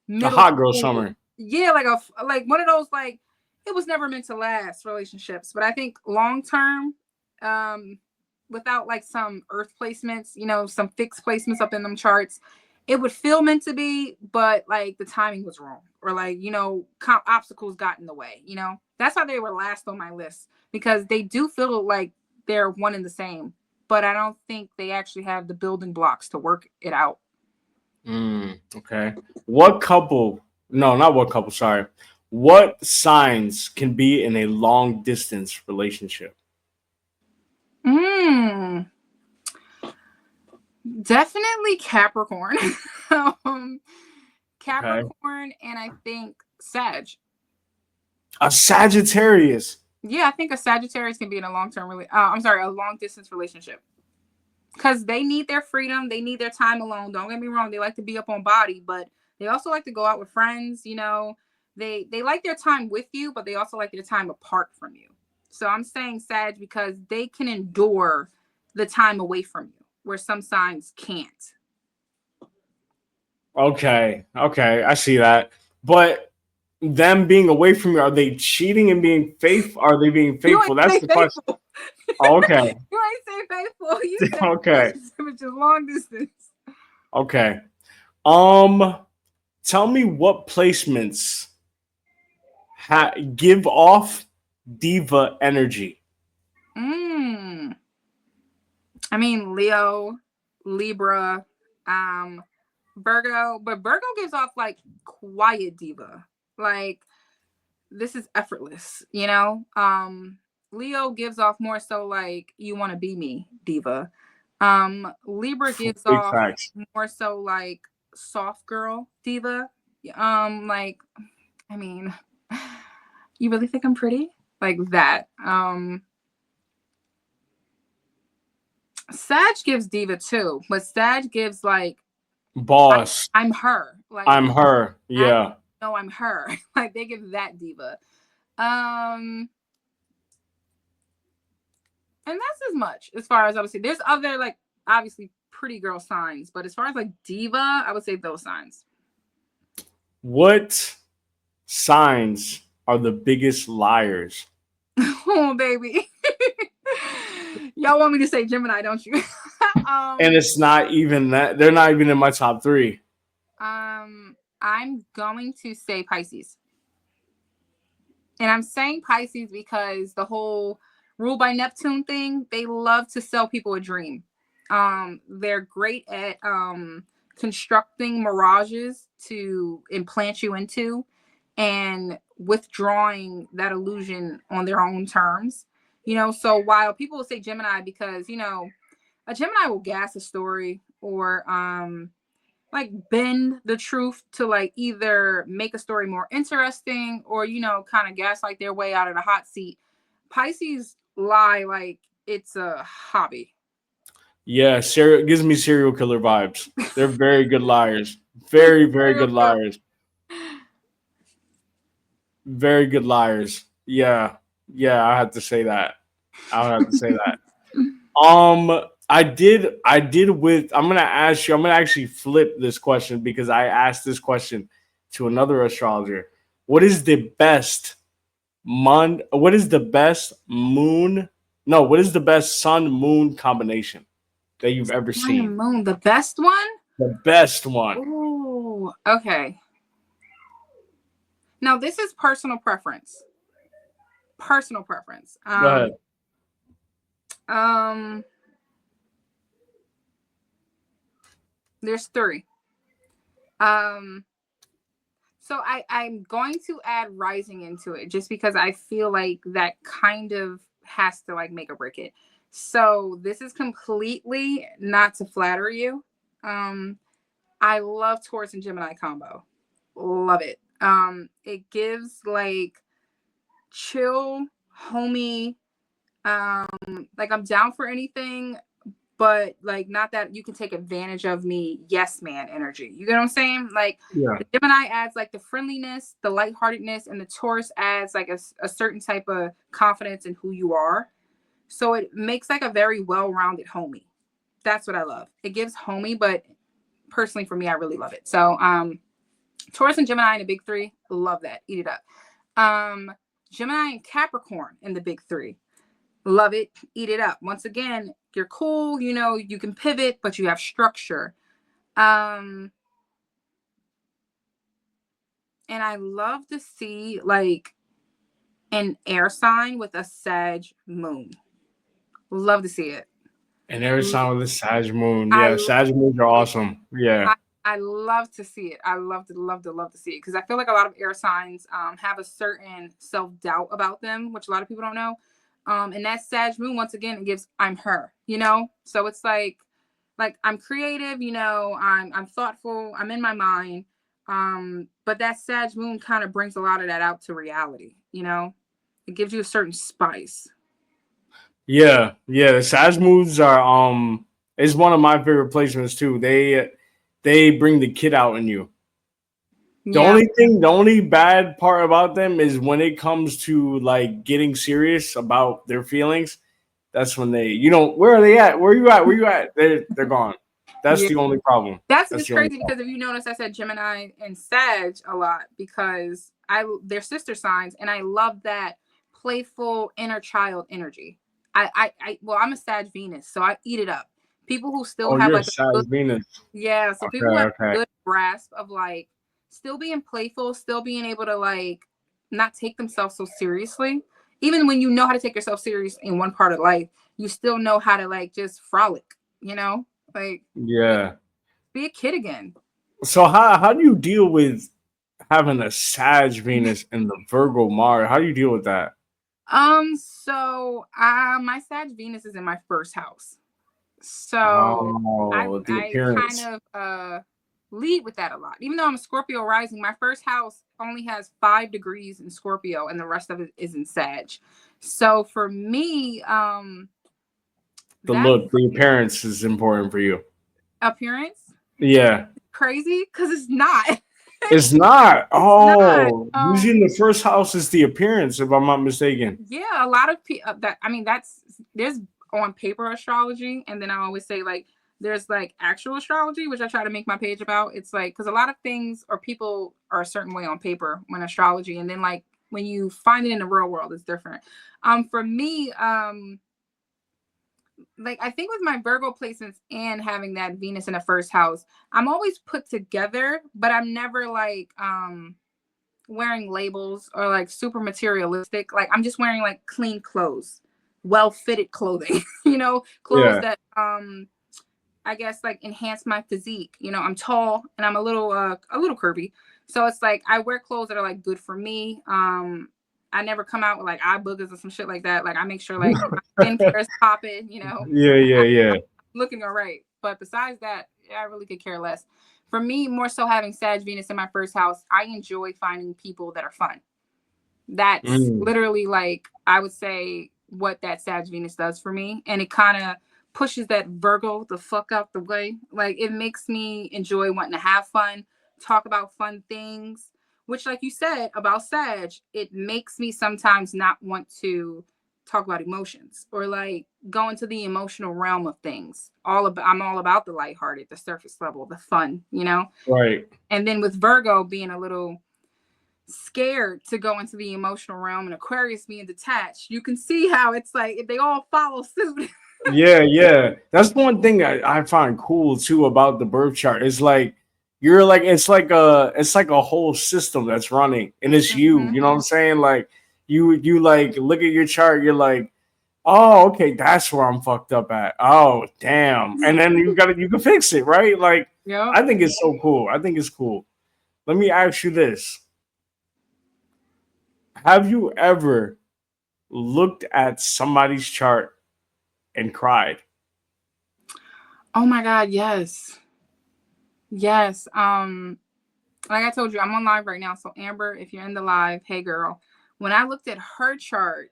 a middle hot girl school. summer. Yeah, like one of those like it was never meant to last relationships. But I think long term, um, without like some earth placements, some fixed placements up in them charts, it would feel meant to be, but like the timing was wrong, or like obstacles got in the way. That's how they were last on my list, because they do feel like they're one and the same, but I don't think they actually have the building blocks to work it out. Okay. What couple? No, not what couple. Sorry. What signs can be in a long distance relationship? Mm, definitely Capricorn. um, Okay. Capricorn, and I think Sag. A Sagittarius. Yeah, I think a Sagittarius can be in a a long distance relationship, because they need their freedom, they need their time alone. Don't get me wrong, they like to be up on body, but they also like to go out with friends. They like their time with you, but they also like their time apart from you. So I'm saying Sag because they can endure the time away from you, where some signs can't. Okay. Okay. I see that. But them being away from you, are they cheating and being faithful? Are they being You faithful? ain't That's say the question. faithful. Oh, okay. You ain't say faithful. You said Okay. relationship, which is long distance. Okay. Um, Tell me what placements give off diva energy. Mm. I mean, Leo, Libra, um, Virgo, but Virgo gives off like quiet diva. Like, this is effortless. Leo gives off more so like you want to be me diva. Libra gives Big off facts. more so like soft girl diva. Like, I mean, you really think I'm pretty? Like that. Sag gives diva too, but Sag gives like Boss. I'm her. Like, I'm her. I Yeah. know I'm her. Like, they give that diva. Um, and that's as much as far as I would say. There's other like obviously pretty girl signs, but as far as like diva, I would say those signs. What signs are the biggest liars? Oh baby. Y'all want me to say Gemini, don't you? And it's not even that. They're not even in my top three. I'm going to say Pisces. And I'm saying Pisces because the whole rule by Neptune thing, they love to sell people a dream. They're great at constructing mirages to implant you into, and withdrawing that illusion on their own terms. So while people will say Gemini because, a Gemini will gas a story, or like bend the truth to like either make a story more interesting, or kind of gaslight their way out of the hot seat. Pisces lie like it's a hobby. Yeah, gives me serial killer vibes. They're very good liars. Very, very good liars. Very good liars. Yeah. Yeah, I have to say that. I would have to say that. I did with I'm gonna ask you, I'm gonna actually flip this question because I asked this question to another astrologer. What is the best moon? No, what is the best sun moon combination? that you've ever Sun and seen? moon, the best one? The best one. Oh, okay. Now this is personal preference. Personal preference. Go ahead. There's three. So I'm going to add rising into it just because I feel like that kind of has to like make or break it. So this is completely not to flatter you. I love Taurus and Gemini combo. Love it. It gives like chill, homey, like I'm down for anything, but like not that you can take advantage of me, yes man energy. You get what I'm saying? Like Yeah. the Gemini adds like the friendliness, the lightheartedness, and the Taurus adds like a certain type of confidence in who you are. So it makes like a very well-rounded homie. That's what I love. It gives homie, but personally for me, I really love it. So Taurus and Gemini in the big three, love that. Eat it up. Gemini and Capricorn in the big three. Love it. Eat it up. Once again, you're cool. You know, you can pivot, but you have structure. And I love to see like an air sign with a Sag moon. Love to see it. And every time with the Sag moon. I Yeah, Sag moons are awesome. Yeah. I love to see it. I love to see it because I feel like a lot of air signs have a certain self-doubt about them, which a lot of people don't know. And that Sag moon, once again, it gives I'm her, you know? So it's like I'm creative, you know, I'm thoughtful, I'm in my mind. But that Sag moon kind of brings a lot of that out to reality, you know? It gives you a certain spice. Yeah. Yeah. The Sag moons are is one of my favorite placements too. They bring the kid out in you. Yeah. The only bad part about them is when it comes to like getting serious about their feelings. That's when they, where are they at? Where you at? Where you at? They're gone. That's Yeah. the only problem. That's That's it's the only crazy problem. because if you notice, I said Gemini and Sag a lot because they're sister signs, and I love that playful inner child energy. Well, I'm a Sag Venus, so I eat it up. People who still Oh, have you're a like a good, Sag Venus. yeah, so people who Okay, have a okay. good grasp of like still being playful, still being able to like not take themselves so seriously. Even when you know how to take yourself serious in one part of life, you still know how to like just frolic, you know, like Yeah. be a kid again. So how do you deal with having a Sag Venus and the Virgo Mars? How do you deal with that? So my Sag Venus is in my first house. So Oh, the I kind appearance. of lead with that a lot. Even though I'm a Scorpio rising, my first house only has 5 degrees in Scorpio and the rest of it is in Sag. So for me, The that look, the appearance is important for you. appearance Yeah. crazy because it's not. It's not. It's not. Oh, usually the first house is the appearance, if I'm not mistaken. Yeah, a lot of people that I mean that's there's on paper astrology, and then I always say like there's like actual astrology, which I try to make my page about. It's like because a lot of things or people are a certain way on paper when astrology, and then like when you find it in the real world, it's different. For me, like I think with my Virgo placements and having that Venus in the first house, I'm always put together, but I'm never like wearing labels or like super materialistic. Like I'm just wearing like clean clothes, well fitted clothing, you know, clothes Yeah. that I guess like enhance my physique. You know, I'm tall and I'm a little curvy. So it's like I wear clothes that are like good for me. I never come out with like eye boogers or some shit like that. Like I make sure like my skincare is popping, you know. Yeah, yeah, yeah. Looking all right. But besides that, I really could care less. For me, more so having Sag Venus in my first house, I enjoy finding people that are fun. That's Mm. literally like I would say what that Sag Venus does for me. And it kind of pushes that Virgo the fuck out the way. Like it makes me enjoy wanting to have fun, talk about fun things, which like you said about Sag, it makes me sometimes not want to talk about emotions or like go into the emotional realm of things. I'm all about the lighthearted, the surface level, the fun, you know? Right. And then with Virgo being a little scared to go into the emotional realm and Aquarius being detached, you can see how it's like they all follow suit. Yeah. That's one thing I find cool too about the birth chart. It's like it's like a whole system that's running, and it's you. Hmm. You know what I'm saying? Like you like look at your chart. You're like, oh, okay, that's where I'm fucked up at. Oh, damn. And then you can fix it, right? Like, Yep. I think it's so cool. I think it's cool. Let me ask you this. Have you ever looked at somebody's chart and cried? Oh my God, yes. Yes. Like I told you, I'm on live right now. So Amber, if you're in the live, hey girl. When I looked at her chart,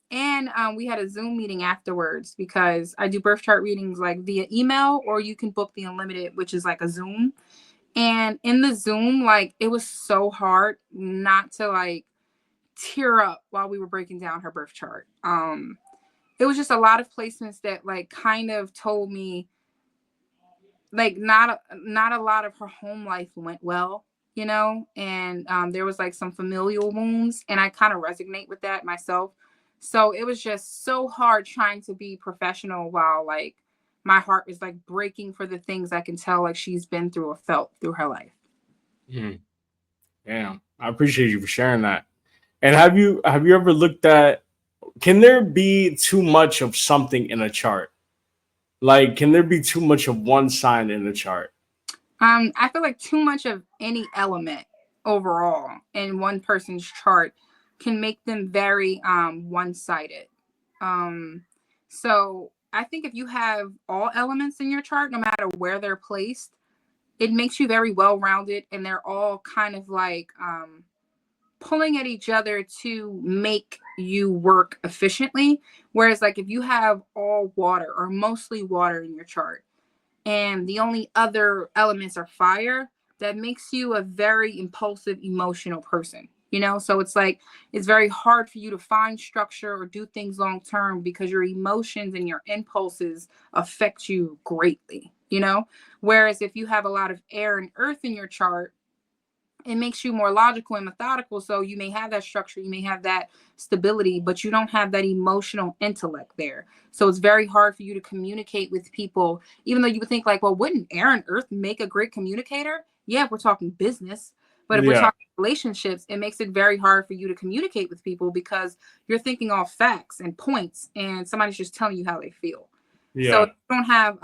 and we had a Zoom meeting afterwards because I do birth chart readings like via email, or you can book the unlimited, which is like a Zoom. And in the Zoom, like it was so hard not to like tear up while we were breaking down her birth chart. It was just a lot of placements that like kind of told me like not a lot of her home life went well, you know, and there was like some familial wounds, and I kind of resonate with that myself. So it was just so hard trying to be professional while like my heart was like breaking for the things I can tell like she's been through or felt through her life. Hmm. Damn. I appreciate you for sharing that. And have you ever looked at, can there be too much of something in a chart? Like, can there be too much of one sign in a chart? I feel like too much of any element overall in one person's chart can make them very one-sided. Um, so I think if you have all elements in your chart, no matter where they're placed, it makes you very well-rounded, and they're all kind of like pulling at each other to make you work efficiently. Whereas, like if you have all water or mostly water in your chart, and the only other elements are fire, that makes you a very impulsive, emotional person. You know, so it's like it's very hard for you to find structure or do things long term because your emotions and your impulses affect you greatly, you know? Whereas if you have a lot of air and earth in your chart, it makes you more logical and methodical. So you may have that structure, you may have that stability, but you don't have that emotional intellect there. So it's very hard for you to communicate with people, even though you would think like, well, wouldn't air and earth make a great communicator? Yeah, if we're talking business. But if we're Yeah. talking relationships, it makes it very hard for you to communicate with people because you're thinking all facts and points, and somebody's just telling you how they feel. So if Yeah. you don't have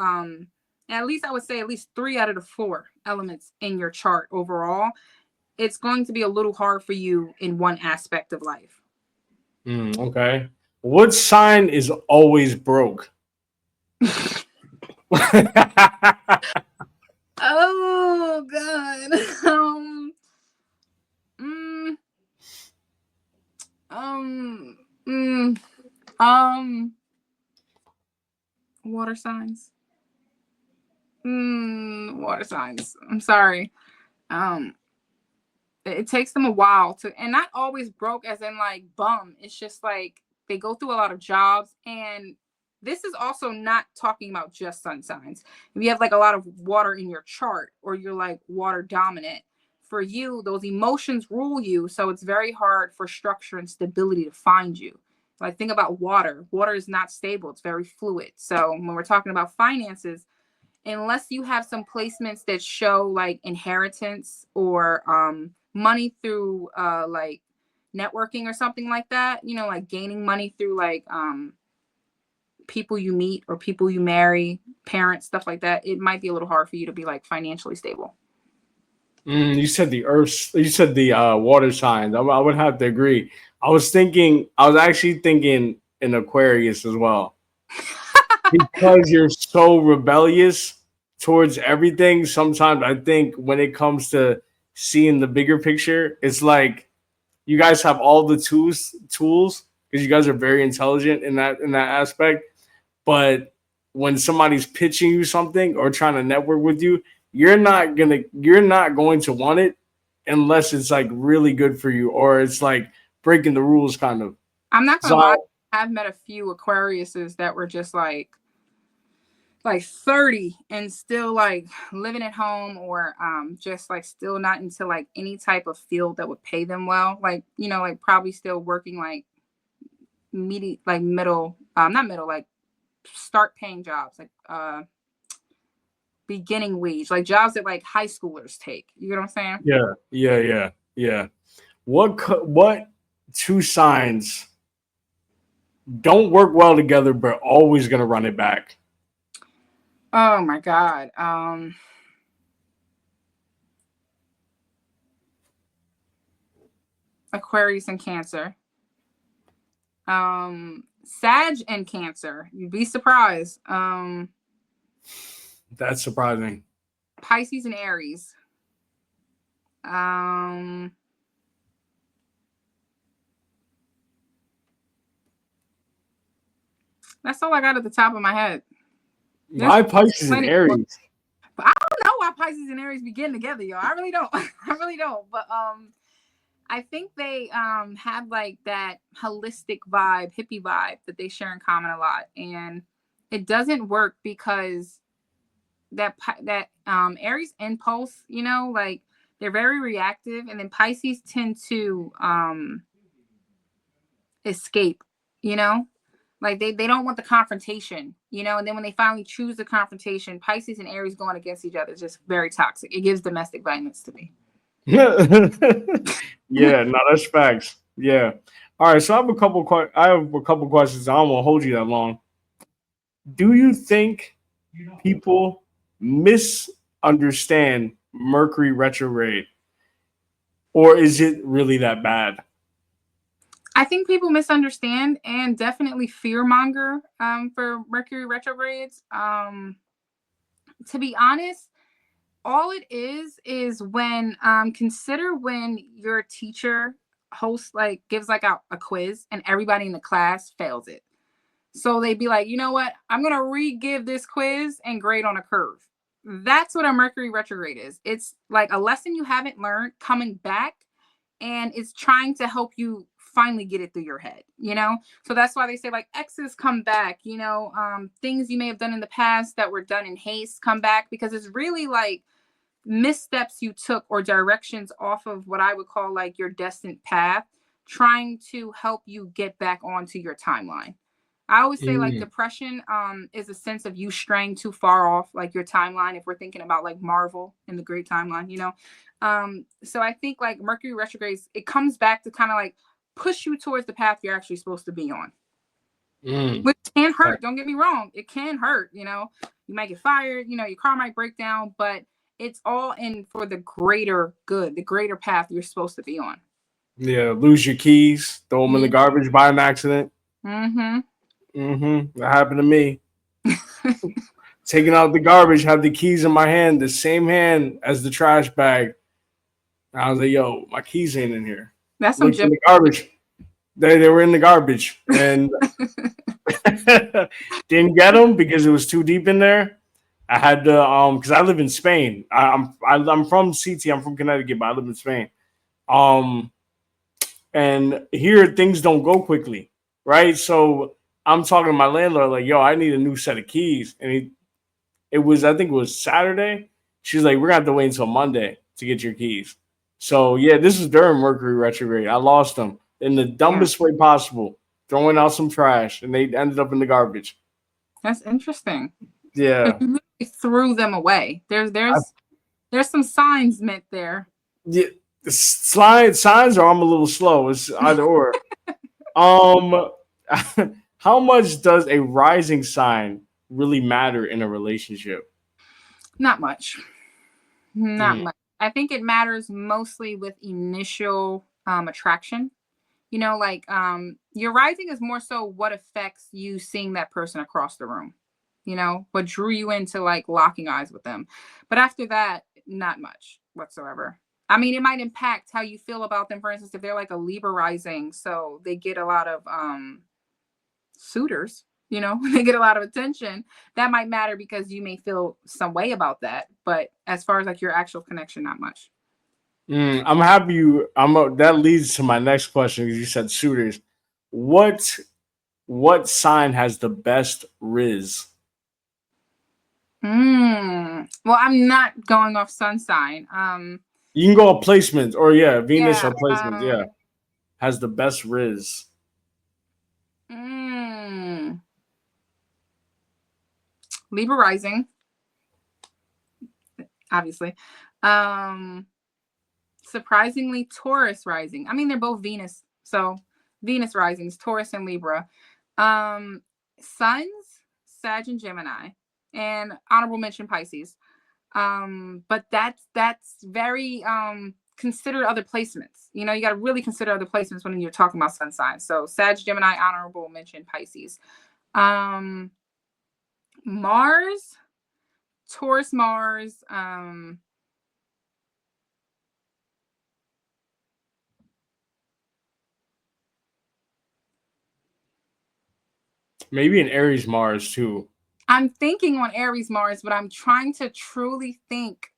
at least I would say at least 3 out of the 4 elements in your chart overall, it's going to be a little hard for you in one aspect of life. Okay. What sign is always broke? Oh God. Mm, um, mm, um, water signs. Water signs. I'm sorry. Um, it takes them a while to, and not always broke as in like bum. It's just like they go through a lot of jobs, and this is also not talking about just sun signs. If you have like a lot of water in your chart, or you're like water dominant, for you those emotions rule you, so it's very hard for structure and stability to find you. Like think about water is not stable, it's very fluid. So when we're talking about finances, unless you have some placements that show like inheritance or money through like networking or something like that, you know, like gaining money through like people you meet or people you marry, parents, stuff like that, it might be a little hard for you to be like financially stable. You said the earth. You said the water signs. I would have to agree. I was thinking. I was actually thinking an Aquarius as well, because you're so rebellious towards everything. Sometimes I think when it comes to seeing the bigger picture, it's like you guys have all the tools because you guys are very intelligent in that aspect. But when somebody's pitching you something or trying to network with you, you're not going to want it unless it's like really good for you or it's like breaking the rules kind of. I'm not gonna lie, So I've met a few Aquariuses that were just like 30 and still like living at home, or just like still not into like any type of field that would pay them well, like you know, like probably still working like middle, not middle, like start paying jobs, like beginning wage, like jobs that like high schoolers take. You know what I'm saying? Yeah. What two signs don't work well together, but always gonna run it back? Oh my God. Aquarius and Cancer. Sag and Cancer. You'd be surprised. That's surprising. Pisces and Aries. Um, that's all I got at the top of my head. Why Pisces and Aries? But I don't know why Pisces and Aries be getting together, y'all. I really don't. I really don't. But I think they have like that holistic vibe, hippie vibe that they share in common a lot, and it doesn't work because that Aries impulse, you know, like they're very reactive, and then Pisces tend to escape, you know, like they don't want the confrontation, you know, and then when they finally choose the confrontation, Pisces and Aries going against each other is just very toxic. It gives domestic violence to me. Yeah, no, that's facts. Yeah. All right, so I have a couple questions. I don't want to hold you that long. Do you think people misunderstand Mercury retrograde, or is it really that bad? I think people misunderstand and definitely fearmonger for Mercury retrogrades. To be honest, all it is when consider when your teacher hosts like gives like a quiz and everybody in the class fails it. So they'd be like, you know what? I'm gonna re-give this quiz and grade on a curve. That's what a Mercury retrograde is. It's like a lesson you haven't learned coming back, and it's trying to help you finally get it through your head, you know? So that's why they say like exes come back, you know, things you may have done in the past that were done in haste come back, because it's really like missteps you took or directions off of what I would call like your destined path, trying to help you get back onto your timeline. I always say like depression is a sense of you straying too far off like your timeline, if we're thinking about like Marvel and the great timeline, you know. So I think like Mercury retrogrades, it comes back to kind of like push you towards the path you're actually supposed to be on. Which can hurt, don't get me wrong, it can hurt, you know. You might get fired, you know, your car might break down, but it's all in for the greater good, the greater path you're supposed to be on. Yeah, lose your keys, throw them in the garbage by an accident. That happened to me. Taking out the garbage, had the keys in my hand, the same hand as the trash bag. I was like, "Yo, my keys ain't in here." That's Looked in the garbage. They were in the garbage, and didn't get them because it was too deep in there. I had to because I live in Spain. I'm from CT. I'm from Connecticut, but I live in Spain. Um, and here things don't go quickly, right? So I'm talking to my landlord like, "Yo, I need a new set of keys," and it was, I think it was Saturday. She's like, "We're gonna have to wait until Monday to get your keys." So yeah, this was during Mercury retrograde. I lost them in the dumbest way possible, throwing out some trash, and they ended up in the garbage. That's interesting. Yeah, you threw them away. There's some signs meant there. Yeah, signs or I'm a little slow. It's either or. um, how much does a rising sign really matter in a relationship? Not much. Not much. I think it matters mostly with initial attraction. You know, like your rising is more so what affects you seeing that person across the room. You know, what drew you into like locking eyes with them. But after that, not much whatsoever. I mean, it might impact how you feel about them. For instance, if they're like a Libra rising, so they get a lot of suitors, you know, they get a lot of attention. That might matter because you may feel some way about that. But as far as like your actual connection, not much. I'm happy you. That leads to my next question because you said suitors. What what sign has the best riz? Well, I'm not going off sun sign. You can go on placements, or yeah, Venus Yeah. or placements. Yeah, has the best riz. Mm, Libra rising, obviously. Surprisingly, Taurus rising. I mean, they're both Venus. So Venus risings, Taurus and Libra. Suns, Sag and Gemini. And honorable mention Pisces. But that's very consider other placements. You know, you got to really consider other placements when you're talking about sun signs. So Sag, Gemini, honorable mention Pisces. Mars, Taurus, Mars. Maybe an Aries Mars too. I'm thinking on Aries Mars, but I'm trying to truly think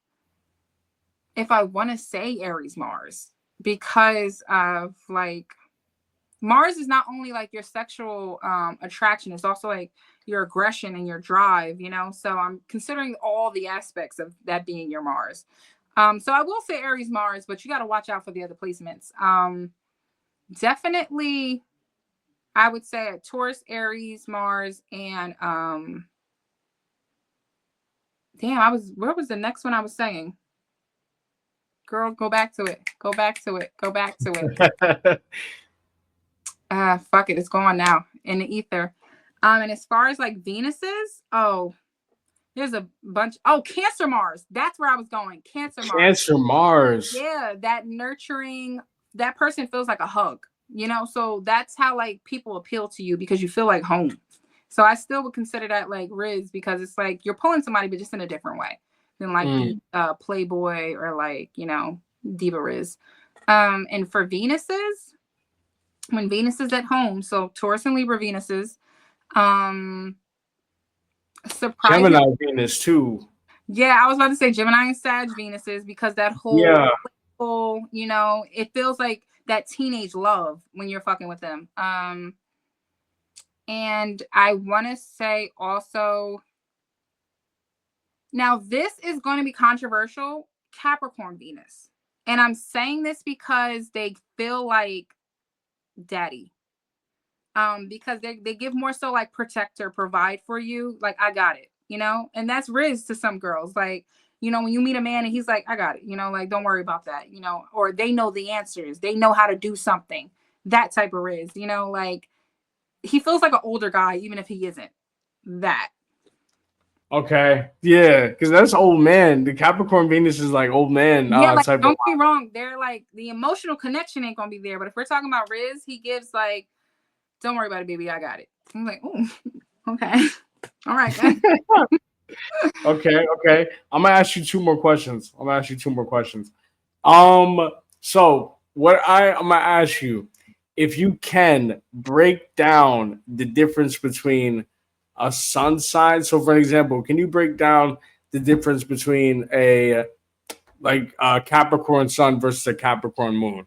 if I want to say Aries Mars, because of like Mars is not only like your sexual attraction, it's also like your aggression and your drive, you know? So I'm considering all the aspects of that being your Mars. So I will say Aries Mars, but you got to watch out for the other placements. Definitely, I would say a Taurus, Aries, Mars, and where was the next one I was saying? Girl, go back to it. Go back to it. Go back to it. Fuck it. It's gone now in the ether. And as far as like Venuses, there's a bunch. Oh, Cancer Mars. That's where I was going. Cancer Mars. Cancer Mars. Yeah, that nurturing, that person feels like a hug, you know? So that's how like people appeal to you because you feel like home. So I still would consider that like Riz because it's like you're pulling somebody, but just in a different way than like the Playboy or like, you know, Diva Riz. And for Venuses, when Venus is at home, so Taurus and Libra Venuses, surprising. Gemini Venus too. Yeah, I was about to say Gemini and Sag Venuses because that whole, you know, it feels like that teenage love when you're fucking with them. And I want to say also, now this is going to be controversial, Capricorn Venus. And I'm saying this because they feel like daddy. Because they give more so like protect or provide for you. Like, I got it, you know? And that's Riz to some girls. Like, you know, when you meet a man and he's like, I got it, you know, like, don't worry about that, you know, or they know the answers. They know how to do something. That type of Riz, you know, like he feels like an older guy, even if he isn't that. Okay. Yeah, because that's old man. The Capricorn Venus is like old man Like, type don't of. get me wrong. They're like, the emotional connection ain't going to be there. But if we're talking about Riz, he gives like, don't worry about it, baby. I got it. I'm like, oh, okay. All right. Okay. I'm gonna ask you two more questions. So what I'm gonna ask you, if you can break down the difference between a sun sign. So, for example, can you break down the difference between a Capricorn sun versus a Capricorn moon?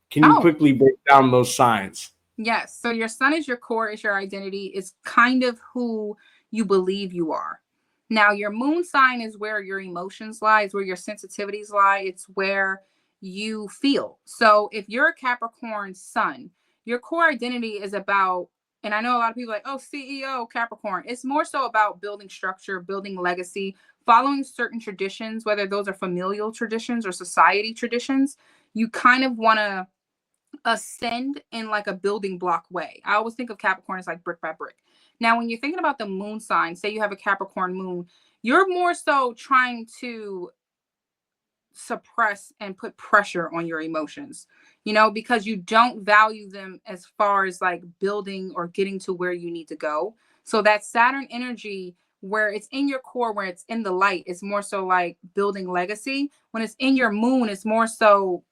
Can you quickly break down those signs? Yes. So your sun is your core, is your identity, is kind of who you believe you are. Now, your moon sign is where your emotions lie, it's where your sensitivities lie, it's where you feel. So if you're a Capricorn sun, your core identity is about, and I know a lot of people are like, oh, CEO, Capricorn. It's more so about building structure, building legacy, following certain traditions, whether those are familial traditions or society traditions. You kind of want to ascend in like a building block way. I always think of Capricorn as like brick by brick. Now, when you're thinking about the moon sign, say you have a Capricorn moon, you're more so trying to suppress and put pressure on your emotions, you know, because you don't value them as far as like building or getting to where you need to go. So that Saturn energy, where it's in your core, where it's in the light, is more so like building legacy. When it's in your moon, it's more so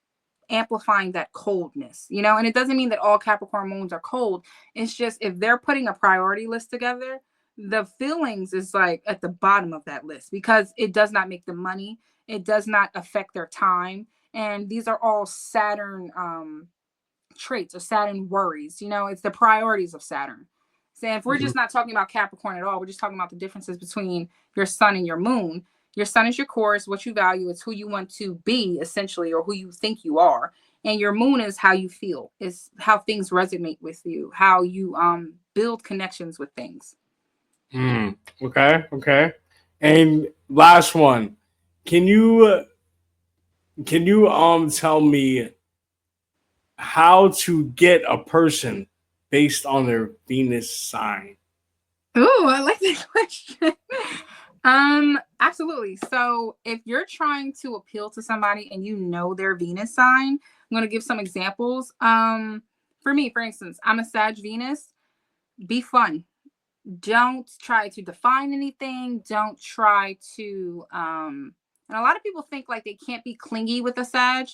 amplifying that coldness, you know. And it doesn't mean that all Capricorn moons are cold. It's just if they're putting a priority list together, the feelings is like at the bottom of that list because it does not make them money, it does not affect their time, and these are all Saturn traits or Saturn worries, you know. It's the priorities of Saturn. So if we're just not talking about Capricorn at all, we're just talking about the differences between your sun and your moon. Your sun is your core, it's what you value, it's who you want to be essentially, or who you think you are. And your moon is how you feel, is how things resonate with you, how you build connections with things. Okay, okay. And last one. Can you tell me how to get a person based on their Venus sign? Ooh, I like that question. Absolutely. So if you're trying to appeal to somebody and you know their Venus sign, I'm gonna give some examples. For me, for instance, I'm a Sag Venus. Be fun. Don't try to define anything. Don't try to and a lot of people think like they can't be clingy with a Sag.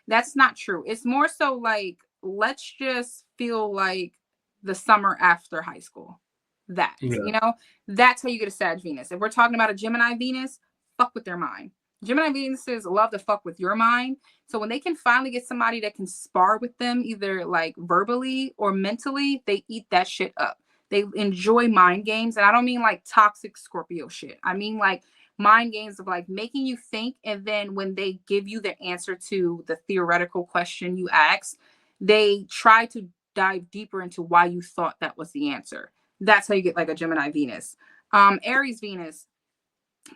That's not true. It's more so like let's just feel like the summer after high school. That's, Yeah. that's how you get a Sag Venus. If we're talking about a Gemini Venus, fuck with their mind. Gemini Venuses love to fuck with your mind. So when they can finally get somebody that can spar with them, either like verbally or mentally, they eat that shit up. They enjoy mind games. And I don't mean like toxic Scorpio shit. I mean like mind games of like making you think. And then when they give you the answer to the theoretical question you asked, they try to dive deeper into why you thought that was the answer. That's how you get like a Gemini Venus. Aries Venus,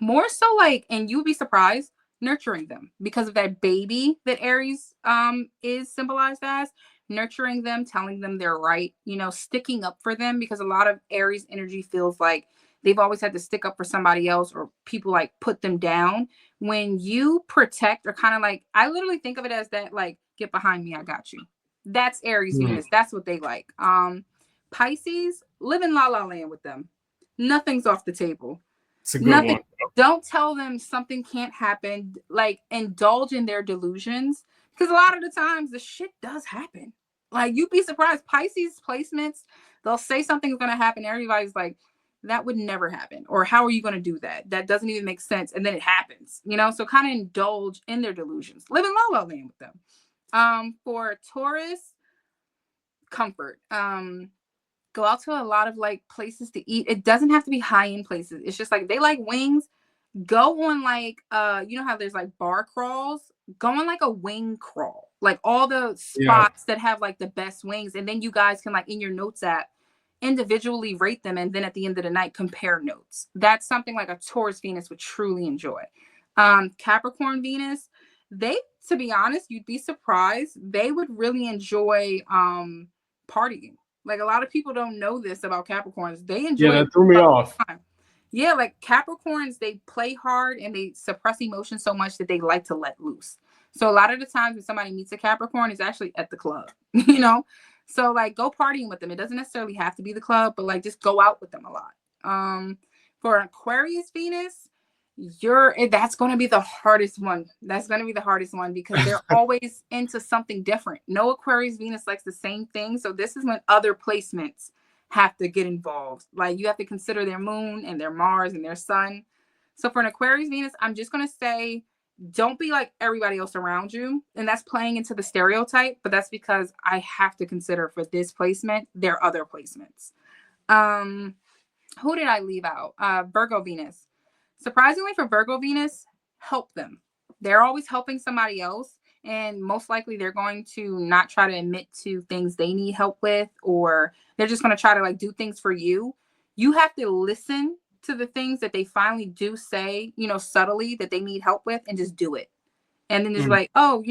more so like, and you'd be surprised, nurturing them because of that baby that Aries is symbolized as. Nurturing them, telling them they're right, sticking up for them, because a lot of Aries energy feels like they've always had to stick up for somebody else, or people like put them down. When you protect, or kind of like, I literally think of it as that, like, get behind me, I got you. That's Aries Hmm. Venus. That's what they like. Pisces, live in la la land with them. Nothing's off the table. It's a good Nothing. one. Don't tell them something can't happen. Like, indulge in their delusions, because a lot of the times the shit does happen. Like, you'd be surprised. Pisces placements, they'll say something's going to happen. Everybody's like, that would never happen. Or how are you going to do that? That doesn't even make sense. And then it happens, So kind of indulge in their delusions. Live in la la land with them. For Taurus, comfort. Go out to a lot of like places to eat. It doesn't have to be high end places. It's just like they like wings. Go on like how there's like bar crawls. Go on like a wing crawl. Like all the Yeah. spots that have like the best wings, and then you guys can like in your notes app individually rate them, and then at the end of the night compare notes. That's something like a Taurus Venus would truly enjoy. Capricorn Venus, they, to be honest, you'd be surprised. They would really enjoy partying. Like, a lot of people don't know this about Capricorns. They Yeah, enjoy that threw me off. time. Yeah, like Capricorns, they play hard and they suppress emotion so much that they like to let loose. So a lot of the times when somebody meets a Capricorn, it's actually at the club, you know? So like go partying with them. It doesn't necessarily have to be the club, but like just go out with them a lot. For Aquarius Venus, that's going to be the hardest one. That's going to be the hardest one because they're always into something different. No Aquarius Venus likes the same thing. So this is when other placements have to get involved. Like you have to consider their moon and their Mars and their sun. So for an Aquarius Venus, I'm just going to say don't be like everybody else around you. And that's playing into the stereotype, but that's because I have to consider for this placement their other placements. Um, who did I leave out? Virgo Venus. Surprisingly for Virgo Venus, help them. They're always helping somebody else. And most likely they're going to not try to admit to things they need help with, or they're just going to try to like do things for you. You have to listen to the things that they finally do say, subtly that they need help with, and just do it. And then it's Mm. like, oh,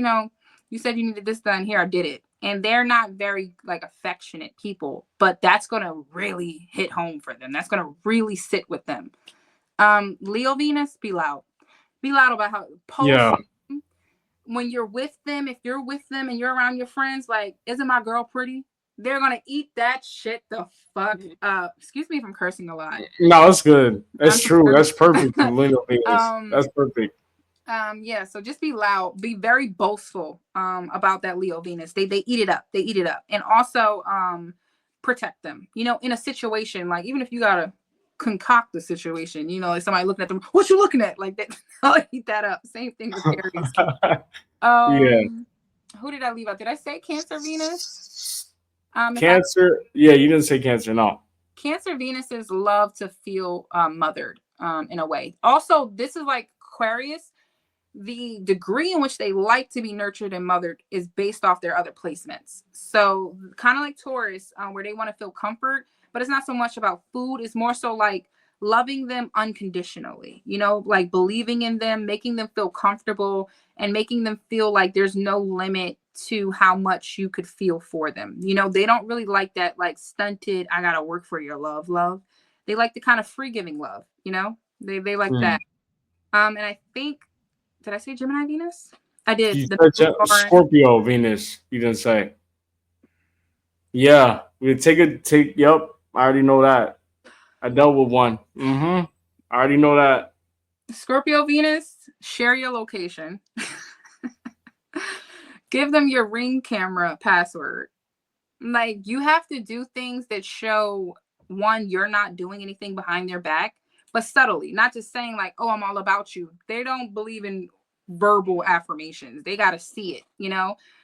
you said you needed this done. Here, I did it. And they're not very like affectionate people, but that's going to really hit home for them. That's going to really sit with them. Leo Venus, be loud. Be loud about how post Yeah. when you're with them. If you're with them and you're around your friends, like, isn't my girl pretty? They're gonna eat that shit the fuck up. Excuse me if I'm cursing a lot. No, that's good. That's I'm true. sorry. That's perfect for Lynn Venus. um, That's perfect. yeah. So just be loud. Be very boastful. About that Leo Venus. They eat it up. They eat it up, and also protect them. In a situation like even if you gotta concoct the situation, like somebody looking at them, what you looking at? Like that, I'll eat that up. Same thing with Aries. Yeah. Who did I leave out? Did I say Cancer Venus? If I Cancer. Yeah, you didn't say cancer. No. Cancer Venuses love to feel mothered in a way. Also, this is like Aquarius. The degree in which they like to be nurtured and mothered is based off their other placements. So kind of like Taurus, where they want to feel comfort, but it's not so much about food. It's more so like loving them unconditionally, like believing in them, making them feel comfortable, and making them feel like there's no limit to how much you could feel for them. They don't really like that like stunted, I gotta work for your love. They like the kind of free giving love, they like that. And I think, did I say Gemini Venus? I did. You said Scorpio Venus. You didn't say. Yeah, we take. Yep, I already know that. I dealt with one. I already know that. Scorpio Venus, share your location. Give them your Ring camera password. Like, you have to do things that show, one, you're not doing anything behind their back, but subtly, not just saying like, oh, I'm all about you. They don't believe in verbal affirmations. They got to see it.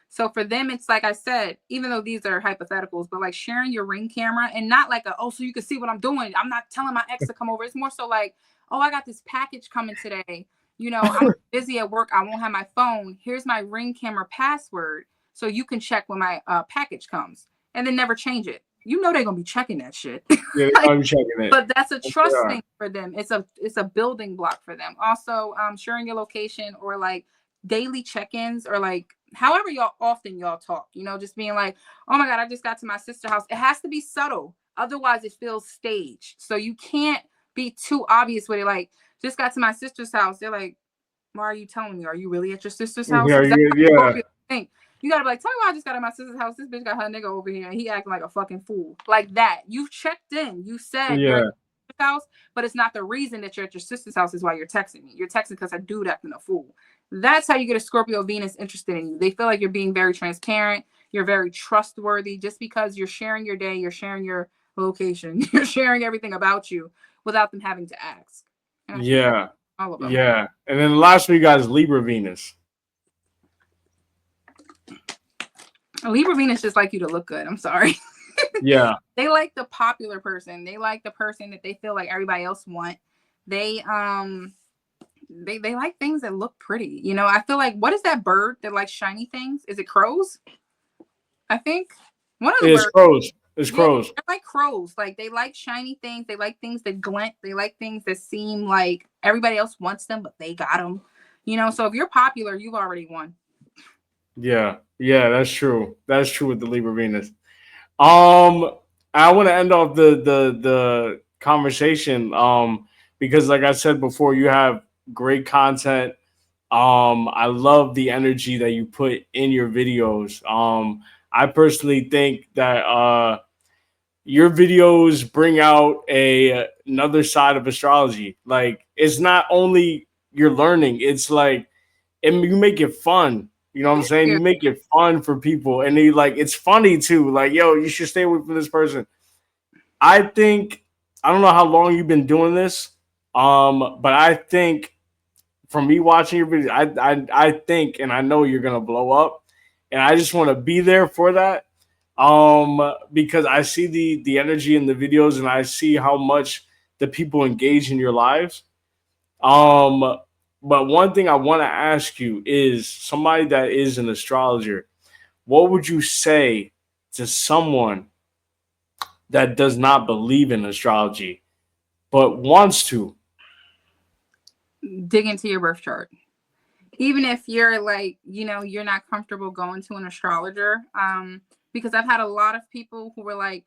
So for them, it's like I said, even though these are hypotheticals, but like sharing your Ring camera, and not like so you can see what I'm doing. I'm not telling my ex to come over. It's more so like, oh, I got this package coming today. I'm busy at work. I won't have my phone. Here's my Ring camera password, so you can check when my package comes, and then never change it. They're gonna be checking that shit. Yeah, they're gonna be checking it. But that's a trust thing for them. It's a building block for them. Also, sharing your location, or like daily check-ins, or like however often y'all talk. Just being like, oh my god, I just got to my sister's house. It has to be subtle, otherwise it feels staged. So you can't be too obvious with it. Like, just got to my sister's house. They're like, why are you telling me? Are you really at your sister's house? Yeah. You gotta be like, tell me why I just got at my sister's house. This bitch got her nigga over here and he acting like a fucking fool. Like that. You checked in. You said you're at your sister's house, but it's not the reason that you're at your sister's house is why you're texting me. You're texting because I dude acting a fool. That's how you get a Scorpio Venus interested in you. They feel like you're being very transparent. You're very trustworthy, just because you're sharing your day, you're sharing your location, you're sharing everything about you without them having to ask. Yeah. All of them. Yeah. And then the last one you guys, Libra Venus. Libra Venus just like you to look good. I'm sorry. Yeah. They like the popular person. They like the person that they feel like everybody else want. They like things that look pretty. I feel like, what is that bird that likes shiny things? Is it crows? I think one of the birds. Crows. It's crows. They're like crows. Like, they like shiny things. They like things that glint. They like things that seem like everybody else wants them, but they got them. So if you're popular, you've already won. Yeah, that's true. That's true with the Libra Venus. I want to end off the conversation because, like I said before, you have great content. I love the energy that you put in your videos. I personally think that your videos bring out another side of astrology. Like, it's not only you're learning; it's like, and you make it fun. You know what I'm saying? You make it fun for people, and it's funny too. Like, yo, you should stay away from this person. I think, I don't know how long you've been doing this, but I think, from me watching your videos, I think, and I know you're gonna blow up, and I just want to be there for that, because I see the energy in the videos, and I see how much the people engage in your lives. But one thing I want to ask you is, somebody that is an astrologer, what would you say to someone that does not believe in astrology but wants to? Dig into your birth chart. Even if you're like, you're not comfortable going to an astrologer, because I've had a lot of people who were like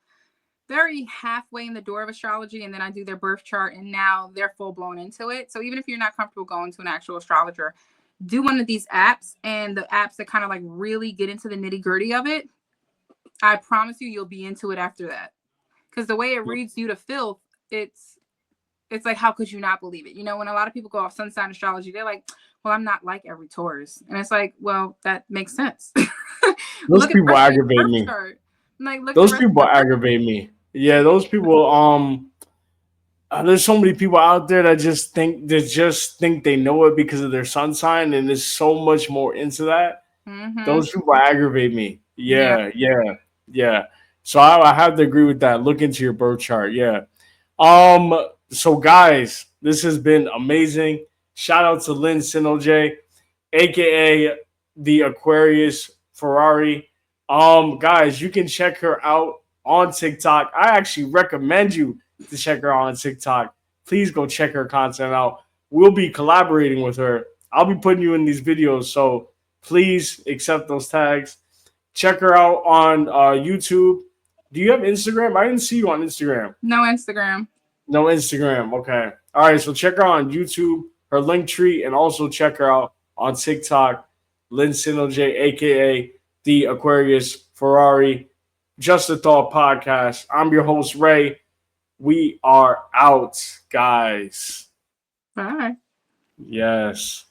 very halfway in the door of astrology, and then I do their birth chart and now they're full blown into it. So even if you're not comfortable going to an actual astrologer, do one of these apps, and the apps that kind of like really get into the nitty gritty of it. I promise you'll be into it after that. Because the way it reads you to filth, it's like, how could you not believe it? When a lot of people go off sun sign astrology, they're like, well, I'm not like every Taurus. And it's like, well, that makes sense. Those people aggravate me. Those people aggravate me. Yeah, those people. There's so many people out there that just think they know it because of their sun sign, and there's so much more into that. Mm-hmm. Those people aggravate me. Yeah. So I have to agree with that. Look into your birth chart. Yeah. So guys, this has been amazing. Shout out to Lynn Sinoj, aka the Aquarius Ferrari. Guys, you can check her out on TikTok. I actually recommend you to check her out on TikTok please go check her content out. We'll be collaborating with her. I'll be putting you in these videos, so please accept those tags. Check her out on YouTube. Do you have Instagram? I didn't see you on Instagram. No Instagram. No Instagram. Okay. All right. So check her out on YouTube, her link tree, and also check her out on TikTok, Lynn J, aka the Aquarius Ferrari. Just a Thought Podcast. I'm your host, Ray. We are out, guys. Bye. Yes.